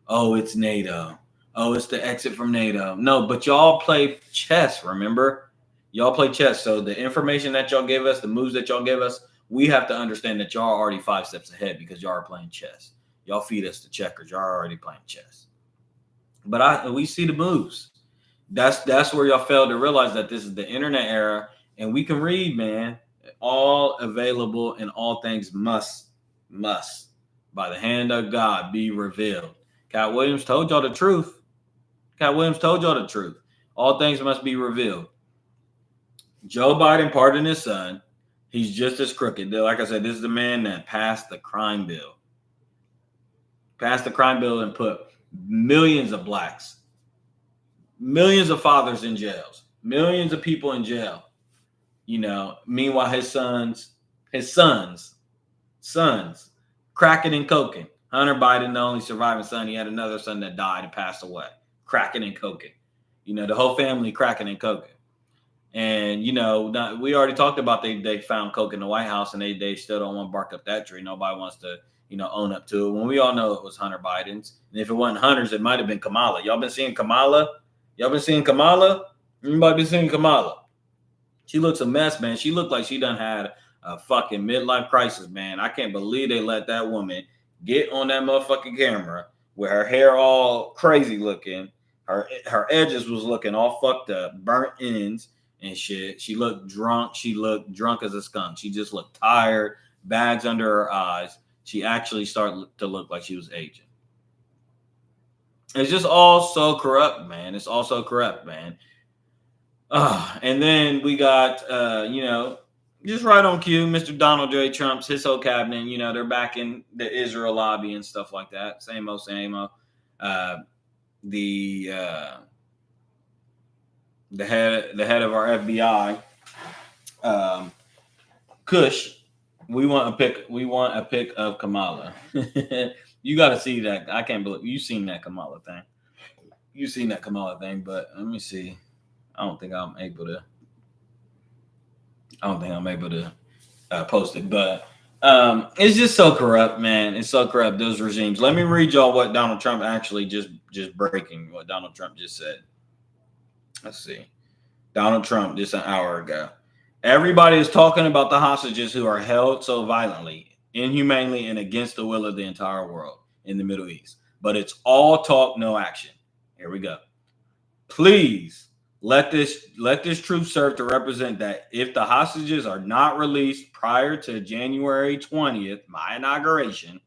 Oh, it's NATO. Oh, it's the exit from NATO. No, but y'all play chess, remember? Y'all play chess. So the information that y'all give us, the moves that y'all give us, we have to understand that y'all are already 5 steps ahead because y'all are playing chess. Y'all feed us the checkers. Y'all are already playing chess. But we see the moves. That's where y'all failed to realize that this is the internet era and we can read, man. All available and all things must by the hand of God be revealed. Cat Williams told y'all the truth. All things must be revealed. Joe Biden pardoned his son. He's just as crooked. Like I said, this is the man that passed the crime bill. And put millions of blacks, millions of fathers in jails, millions of people in jail. You know, meanwhile, his sons, cracking and coking. Hunter Biden, the only surviving son, he had another son that died and passed away, cracking and coking. The whole family cracking and coking. And we already talked about they found coke in the White House, and they still don't want to bark up that tree. Nobody wants to own up to it. When we all know it was Hunter Biden's, and if it wasn't Hunter's, it might have been Kamala. Y'all been seeing Kamala? Anybody been seeing Kamala? She looks a mess, man. She looked like she done had a fucking midlife crisis, man. I can't believe they let that woman get on that motherfucking camera with her hair all crazy looking. Her edges was looking all fucked up, burnt ends and shit. She looked drunk. She looked drunk as a skunk. She just looked tired, bags under her eyes. She actually started to look like she was aging. It's just all so corrupt, man. It's all so corrupt, man. And then we got, just right on cue, Mr. Donald J. Trump's, his whole cabinet, they're back in the Israel lobby and stuff like that. Same old. The head of our FBI, Kush, we want a pic of Kamala. You got to see that. I can't believe you've seen that Kamala thing. But let me see. I don't think I'm able to post it, but it's just so corrupt, man. It's so corrupt, those regimes. Let me read y'all what Donald Trump actually just breaking what Donald Trump just said. Let's see. Donald Trump just an hour ago. Everybody is talking about the hostages who are held so violently, inhumanely, and against the will of the entire world in the Middle East. But it's all talk, no action. Here we go. Please let this truth serve to represent that if the hostages are not released prior to January 20th, my inauguration,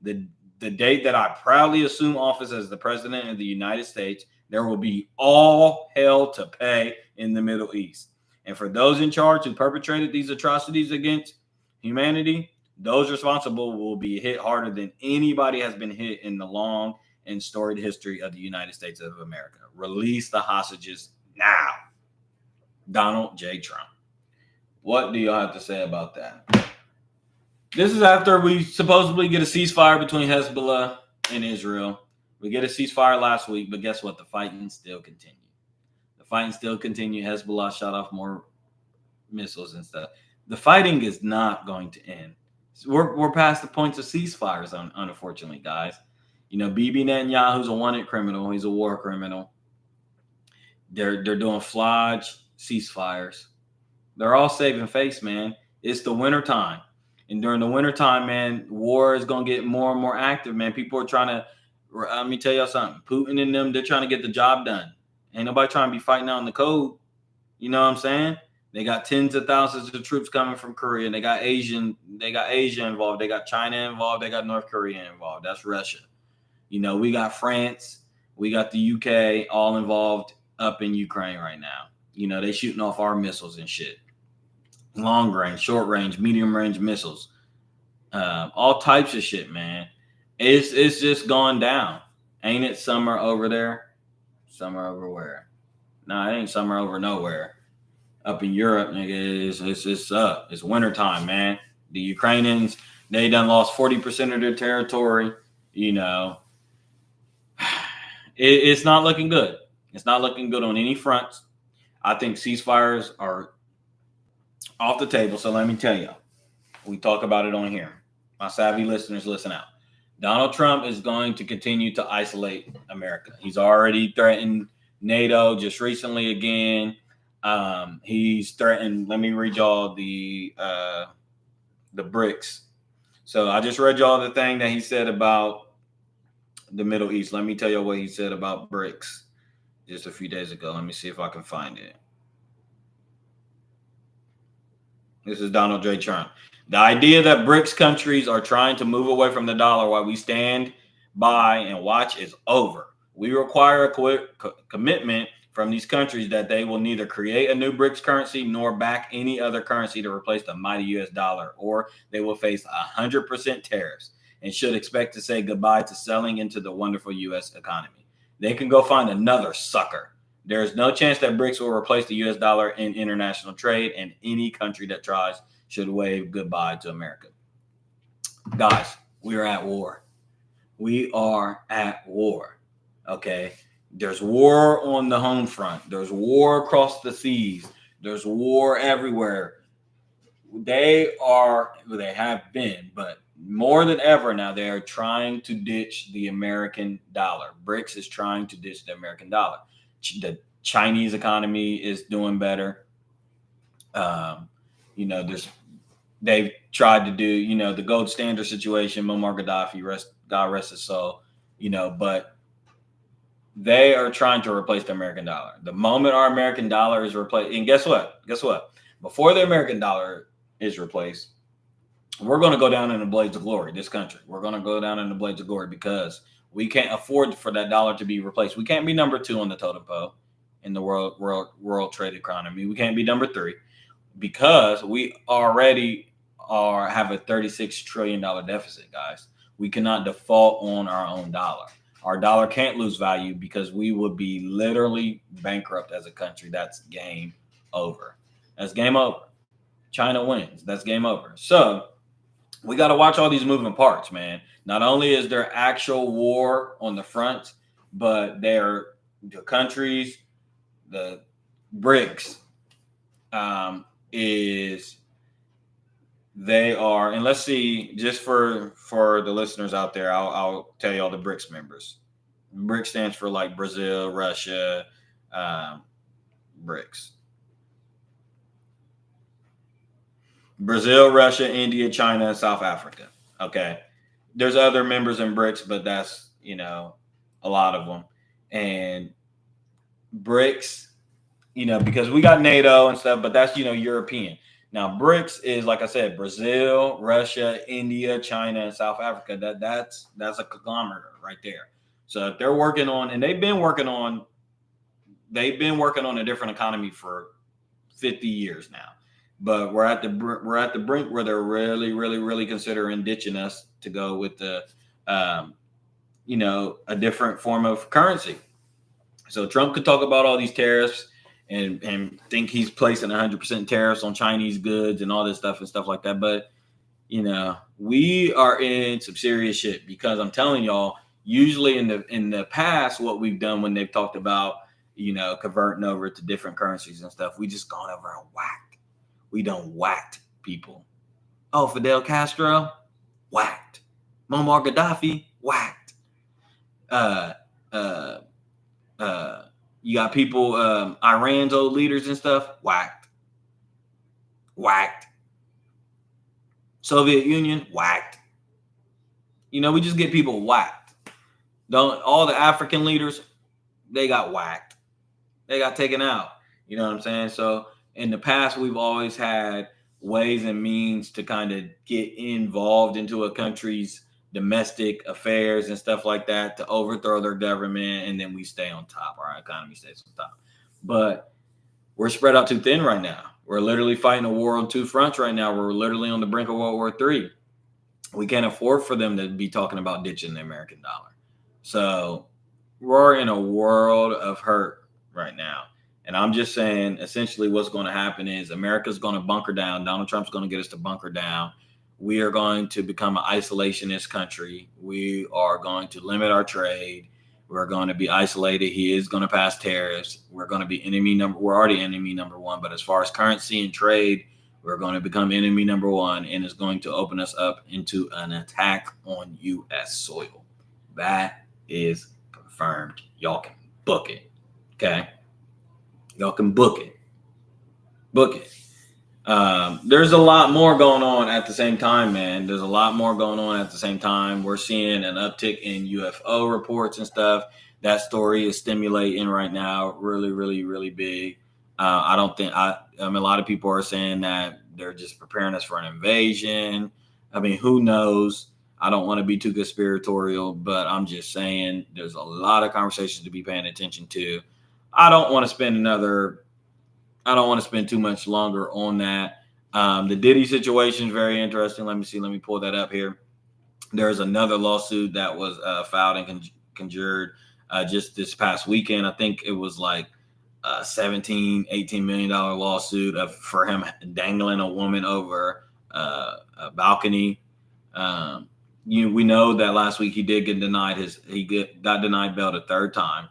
the date that I proudly assume office as the president of the United States, there will be all hell to pay in the Middle East. And for those in charge who perpetrated these atrocities against humanity, those responsible will be hit harder than anybody has been hit in the long and storied history of the United States of America. Release the hostages now. Donald J. Trump. What do y'all have to say about that? This is after we supposedly get a ceasefire between Hezbollah and Israel. We get a ceasefire last week, but guess what? The fighting still continued. Hezbollah shot off more missiles and stuff. The fighting is not going to end. We're past the points of ceasefires, unfortunately, guys. Bibi Netanyahu's a wanted criminal. He's a war criminal. They're doing flage ceasefires. They're all saving face, man. It's the winter time. And during the winter time, man, war is going to get more and more active, man. People are trying to, let me tell y'all something. Putin and them, they're trying to get the job done. Ain't nobody trying to be fighting out in the cold. You know what I'm saying? They got tens of thousands of troops coming from Korea. And they got Asia involved. They got China involved. They got North Korea involved. That's Russia. We got France. We got the UK all involved up in Ukraine right now. They shooting off our missiles and shit. Long range, short range, medium range missiles. All types of shit, man. It's just gone down. Ain't it summer over there? Summer over where? Nah, it ain't summer over nowhere. Up in Europe, nigga, it's up. It's wintertime, man. The Ukrainians, they done lost 40% of their territory. It's not looking good. It's not looking good on any fronts. I think ceasefires are off the table. So let me tell you, we talk about it on here. My savvy listeners, listen out. Donald Trump is going to continue to isolate America. He's already threatened NATO just recently again. He's threatened. Let me read y'all the BRICS. So I just read y'all the thing that he said about the Middle East. Let me tell you what he said about BRICS just a few days ago. Let me see if I can find it. This is Donald J. Trump. The idea that BRICS countries are trying to move away from the dollar while we stand by and watch is over. We require a commitment from these countries that they will neither create a new BRICS currency nor back any other currency to replace the mighty US dollar, or they will face 100% tariffs and should expect to say goodbye to selling into the wonderful US economy. They can go find another sucker. There is no chance that BRICS will replace the US dollar in international trade, and any country that tries should wave goodbye to America. Guys, we are at war. We are at war. Okay. There's war on the home front. There's war across the seas. There's war everywhere. They have been, but more than ever now, they are trying to ditch the American dollar. BRICS is trying to ditch the American dollar. The Chinese economy is doing better. They've tried to do, the gold standard situation, Muammar Gaddafi, God rest his soul, but they are trying to replace the American dollar. The moment our American dollar is replaced, and guess what? Before the American dollar is replaced, we're going to go down in the blades of glory. This country, we're going to go down in the blades of glory because we can't afford for that dollar to be replaced. We can't be number 2 on the totem pole in the world trade economy. We can't be number 3 because we already have a $36 trillion deficit, guys. We cannot default on our own dollar. Our dollar can't lose value because we would be literally bankrupt as a country. That's game over. That's game over. China wins. That's game over. So we got to watch all these moving parts, man. Not only is there actual war on the front, but the countries, the BRICS, they are, and let's see, just for the listeners out there, I'll tell you all the BRICS members. BRICS stands for like Brazil, Russia, BRICS. Brazil, Russia, India, China, and South Africa. Okay. There's other members in BRICS, but that's, a lot of them. And BRICS, because we got NATO and stuff, but that's, European. Now, BRICS is, like I said, Brazil, Russia, India, China, and South Africa. That's a conglomerate right there. So if they're working on, and they've been working on a different economy for 50 years now. But we're at the brink where they're really, really, really considering ditching us to go with a different form of currency. So Trump could talk about all these tariffs and think he's placing 100% tariffs on Chinese goods and all this stuff and stuff like that. But, we are in some serious shit because I'm telling y'all, usually in the past, what we've done when they've talked about, converting over to different currencies and stuff, we just gone over and whacked. We done whacked people. Oh, Fidel Castro, whacked. Muammar Gaddafi, whacked. You got people, Iran's old leaders and stuff, whacked. Soviet Union, whacked. We just get people whacked. All the African leaders, they got whacked. They got taken out. You know what I'm saying? So in the past, we've always had ways and means to kind of get involved into a country's domestic affairs and stuff like that to overthrow their government, and then we stay on top. Our economy stays on top. But we're spread out too thin right now. We're literally fighting a war on 2 fronts right now. We're literally on the brink of World War III. We can't afford for them to be talking about ditching the American dollar. So we're in a world of hurt right now. And I'm just saying, essentially what's going to happen is America's going to bunker down. Donald Trump's going to get us to bunker down. We are going to become an isolationist country. We are going to limit our trade. We're going to be isolated. He is going to pass tariffs. We're going to be we're already enemy number 1. But as far as currency and trade, we're going to become enemy number 1. And it's going to open us up into an attack on U.S. soil. That is confirmed. Y'all can book it. Okay? Y'all can book it. There's a lot more going on at the same time, man. There's a lot more going on at the same time. We're seeing an uptick in UFO reports and stuff. That story is stimulating right now, really, really, really big. I mean, a lot of people are saying that they're just preparing us for an invasion. I mean, who knows? I don't want to be too conspiratorial, but I'm just saying there's a lot of conversations to be paying attention to. I don't want to spend too much longer on that. The Diddy situation is very interesting. Let me pull that up here. There's another lawsuit that was filed and conjured just this past weekend. I think it was like $18 million lawsuit for him dangling a woman over a balcony. We know that last week he got denied bail the 3rd time.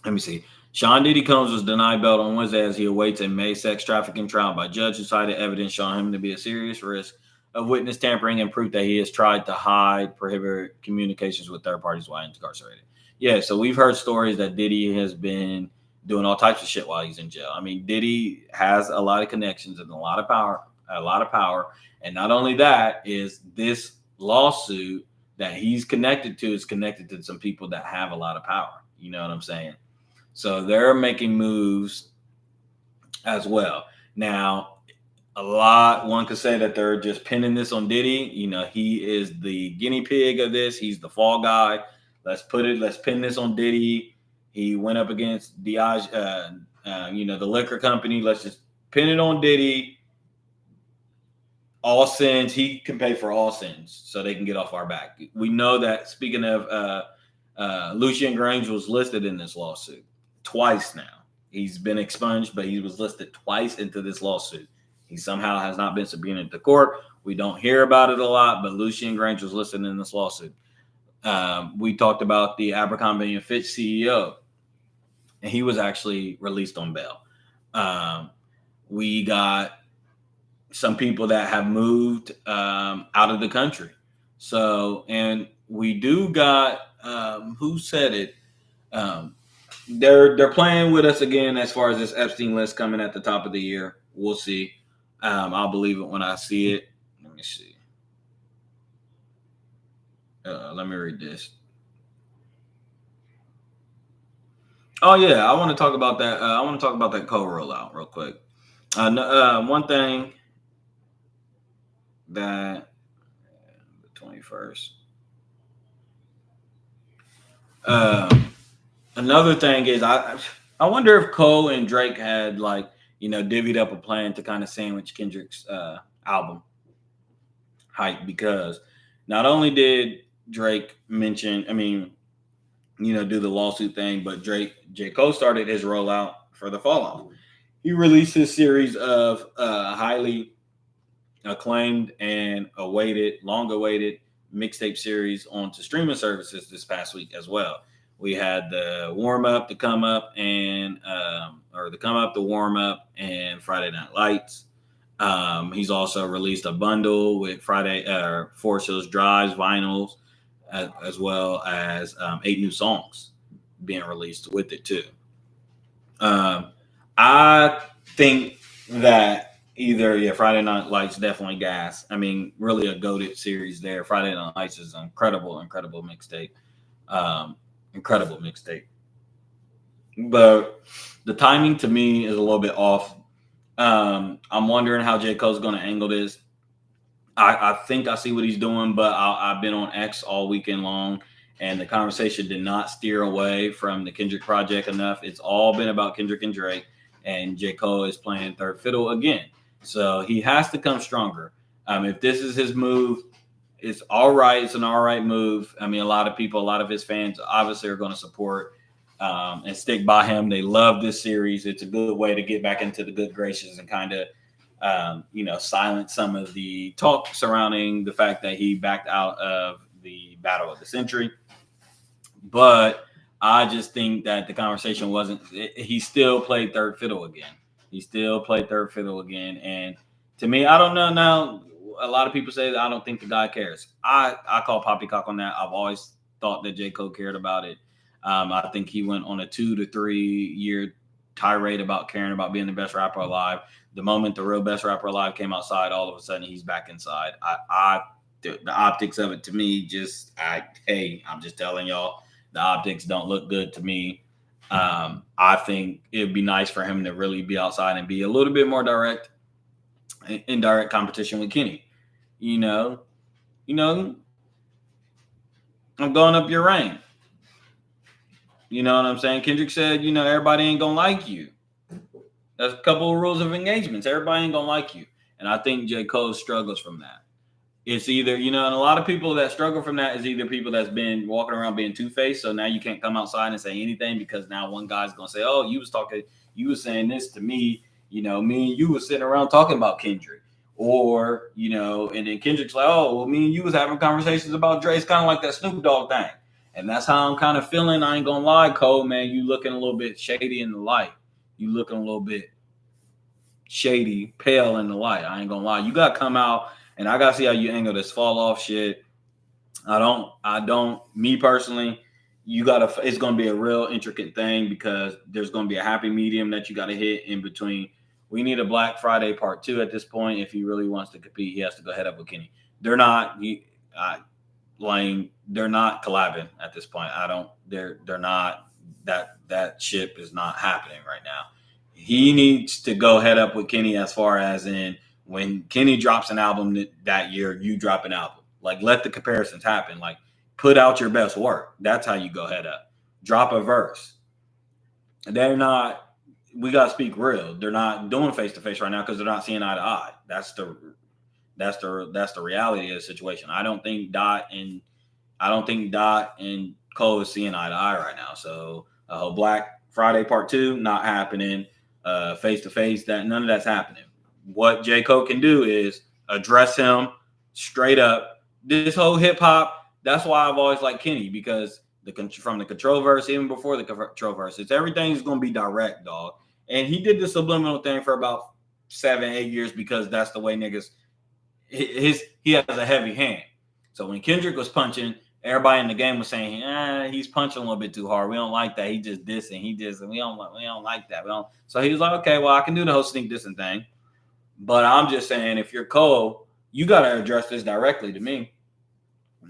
Let me see. Sean Diddy Combs was denied bail on Wednesday as he awaits a May sex trafficking trial by a judge who cited evidence showing him to be a serious risk of witness tampering and proof that he has tried to hide, prohibit communications with third parties while incarcerated. Yeah, so we've heard stories that Diddy has been doing all types of shit while he's in jail. I mean, Diddy has a lot of connections and a lot of power. And not only that, is this lawsuit that he's connected to is connected to some people that have a lot of power. You know what I'm saying? So they're making moves as well. Now, one could say that they're just pinning this on Diddy. You know, he is the guinea pig of this. He's the fall guy. Let's pin this on Diddy. He went up against Diageo, the liquor company. Let's just pin it on Diddy. All sins, he can pay for all sins, so they can get off our back. We know that. Speaking of, Lucien Grange was listed in this lawsuit twice now. He's been expunged, but he was listed twice into this lawsuit. He somehow has not been subpoenaed to court. We don't hear about it a lot, but Lucien Grange was listed in this lawsuit. We talked about the Abercrombie and Fitch CEO, and he was actually released on bail. We got some people that have moved out of the country. So, and we do got who said it? They're playing with us again as far as this Epstein list coming at the top of the year. We'll see. I'll believe it when I see it. Let me see. Let me read this. Oh yeah, I want to talk about that. I want to talk about that code rollout real quick. One thing that the 21st. Another thing is I wonder if Cole and Drake had divvied up a plan to kind of sandwich Kendrick's album hype, because not only did Drake do the lawsuit thing, but J. Cole started his rollout for the fall off. He released his series of highly acclaimed and long awaited mixtape series onto streaming services this past week as well. We had the warm up, the come up, and the come up, the warm up, and Friday Night Lights. He's also released a bundle with Forest Hills Drives vinyls, as well as 8 new songs being released with it too. I think that Friday Night Lights definitely gas. I mean, really a goated series there. Friday Night Lights is an incredible mixtape. Incredible mixtape. But the timing to me is a little bit off. I'm wondering how J. Cole's going to angle this. I think I see what he's doing, but I've been on X all weekend long, and the conversation did not steer away from the Kendrick project enough. It's all been about Kendrick and Drake, and J. Cole is playing third fiddle again. So he has to come stronger. If this is his move, it's all right. It's an all right move. I mean, a lot of his fans obviously are going to support and stick by him. They love this series. It's a good way to get back into the good graces and kind of, silence some of the talk surrounding the fact that he backed out of the battle of the century. But I just think that the conversation he still played third fiddle again. And to me, I don't know now. A lot of people say that I don't think the guy cares. I call poppycock on that. I've always thought that J. Cole cared about it. I think he went on a 2 to 3 year tirade about caring about being the best rapper alive. The moment the real best rapper alive came outside, all of a sudden he's back inside. The optics of it to me I'm just telling y'all, the optics don't look good to me. I think it'd be nice for him to really be outside and be a little bit more indirect competition with Kenny. I'm going up your rank. You know what I'm saying? Kendrick said, everybody ain't gonna like you. That's a couple of rules of engagements. Everybody ain't gonna like you. And I think J. Cole struggles from that. It's either, and a lot of people that struggle from that is either people that's been walking around being two-faced. So now you can't come outside and say anything because now one guy's going to say, oh, you was saying this to me, me and you was sitting around talking about Kendrick. Or, and then Kendrick's like, oh, well, me and you was having conversations about Dre. It's kind of like that Snoop Dogg thing. And that's how I'm kind of feeling. I ain't gonna lie, Cole, man. You looking a little bit shady in the light. You looking a little bit shady, pale in the light. I ain't gonna lie. You gotta come out and I gotta see how you angle this fall off shit. Me personally, it's gonna be a real intricate thing because there's gonna be a happy medium that you gotta hit in between. We need a Black Friday part 2 at this point. If he really wants to compete, he has to go head up with Kenny. They're not, they're not collabing at this point. They're not, that ship is not happening right now. He needs to go head up with Kenny as far as in when Kenny drops an album that year, you drop an album. Like, let the comparisons happen. Like, put out your best work. That's how you go head up. Drop a verse. They're not, we got to speak real. They're not doing face to face right now because they're not seeing eye to eye. That's the reality of the situation. I don't think Dot and Cole is seeing eye to eye right now. So Black Friday part 2 not happening. Face to face, that none of that's happening. What J. Cole can do is address him straight up. This whole hip hop. That's why I've always liked Kenny, because from the control verse, even before the control verse, everything's going to be direct, dog. And he did the subliminal thing for about 7-8 years because that's the way niggas. He has a heavy hand. So when Kendrick was punching, everybody in the game was saying, he's punching a little bit too hard. We don't like that. He just dissing. We don't like that. So he was like, okay, well, I can do the whole sneak dissing thing. But I'm just saying, if you're Cole, you got to address this directly to me.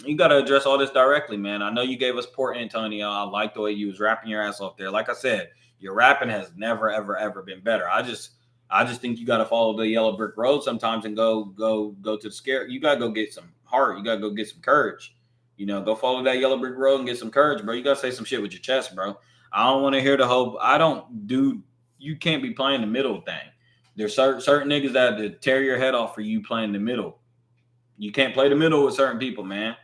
You got to address all this directly, man. I know you gave us Port Antonio. I like the way you was rapping your ass off there. Like I said, your rapping has never, ever, ever been better. I just think you got to follow the yellow brick road sometimes and go to the scare. You got to go get some heart. You got to go get some courage. Go follow that yellow brick road and get some courage, bro. You got to say some shit with your chest, bro. I don't want to hear the whole, you can't be playing the middle thing. There's certain niggas that tear your head off for you playing the middle. You can't play the middle with certain people, man.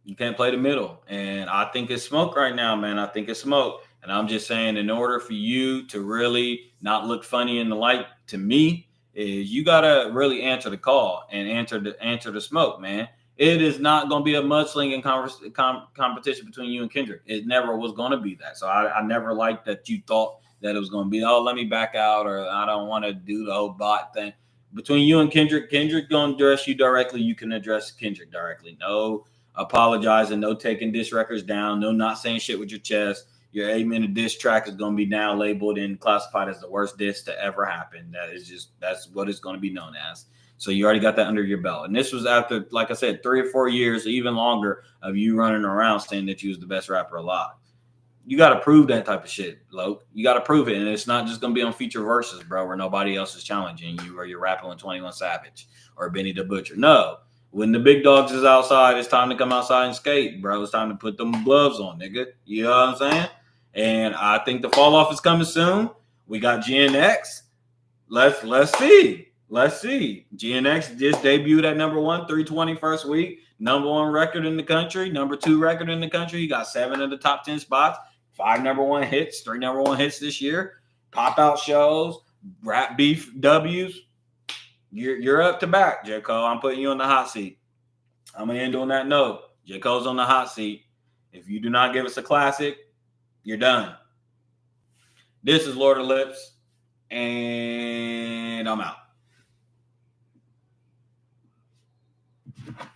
You can't play the middle. And I think it's smoke right now, man. I think it's smoke. And I'm just saying, in order for you to really not look funny in the light to me, is you got to really answer the call and answer the smoke, man. It is not going to be a mudslinging competition between you and Kendrick. It never was going to be that. So I never liked that you thought that it was going to be, let me back out, or I don't want to do the whole bot thing. Between you and Kendrick going to address you directly. You can address Kendrick directly. No apologizing, no taking diss records down, no not saying shit with your chest. Your 8-minute diss track is going to be now labeled and classified as the worst diss to ever happen. That's what it's going to be known as. So you already got that under your belt. And this was after, like I said, 3 or 4 years, even longer, of you running around saying that you was the best rapper alive. You got to prove that type of shit, Loke. You got to prove it. And it's not just going to be on feature verses, bro, where nobody else is challenging you, or you're rapping with 21 Savage or Benny the Butcher. No. When the big dogs is outside, it's time to come outside and skate, bro. It's time to put them gloves on, nigga. You know what I'm saying? And I think the fall off is coming soon. We got GNX. Let's see. GNX just debuted at number 1, 320 first week. Number 1 record in the country. Number 2 record in the country. He got 7 of the top 10 spots. 5 number 1 hits. 3 number 1 hits this year. Pop out shows. Rap beef W's. You're up to bat, J. Cole. I'm putting you on the hot seat. I'm going to end on that note. J. Cole's on the hot seat. If you do not give us a classic, you're done. This is Lord of Lips, and I'm out.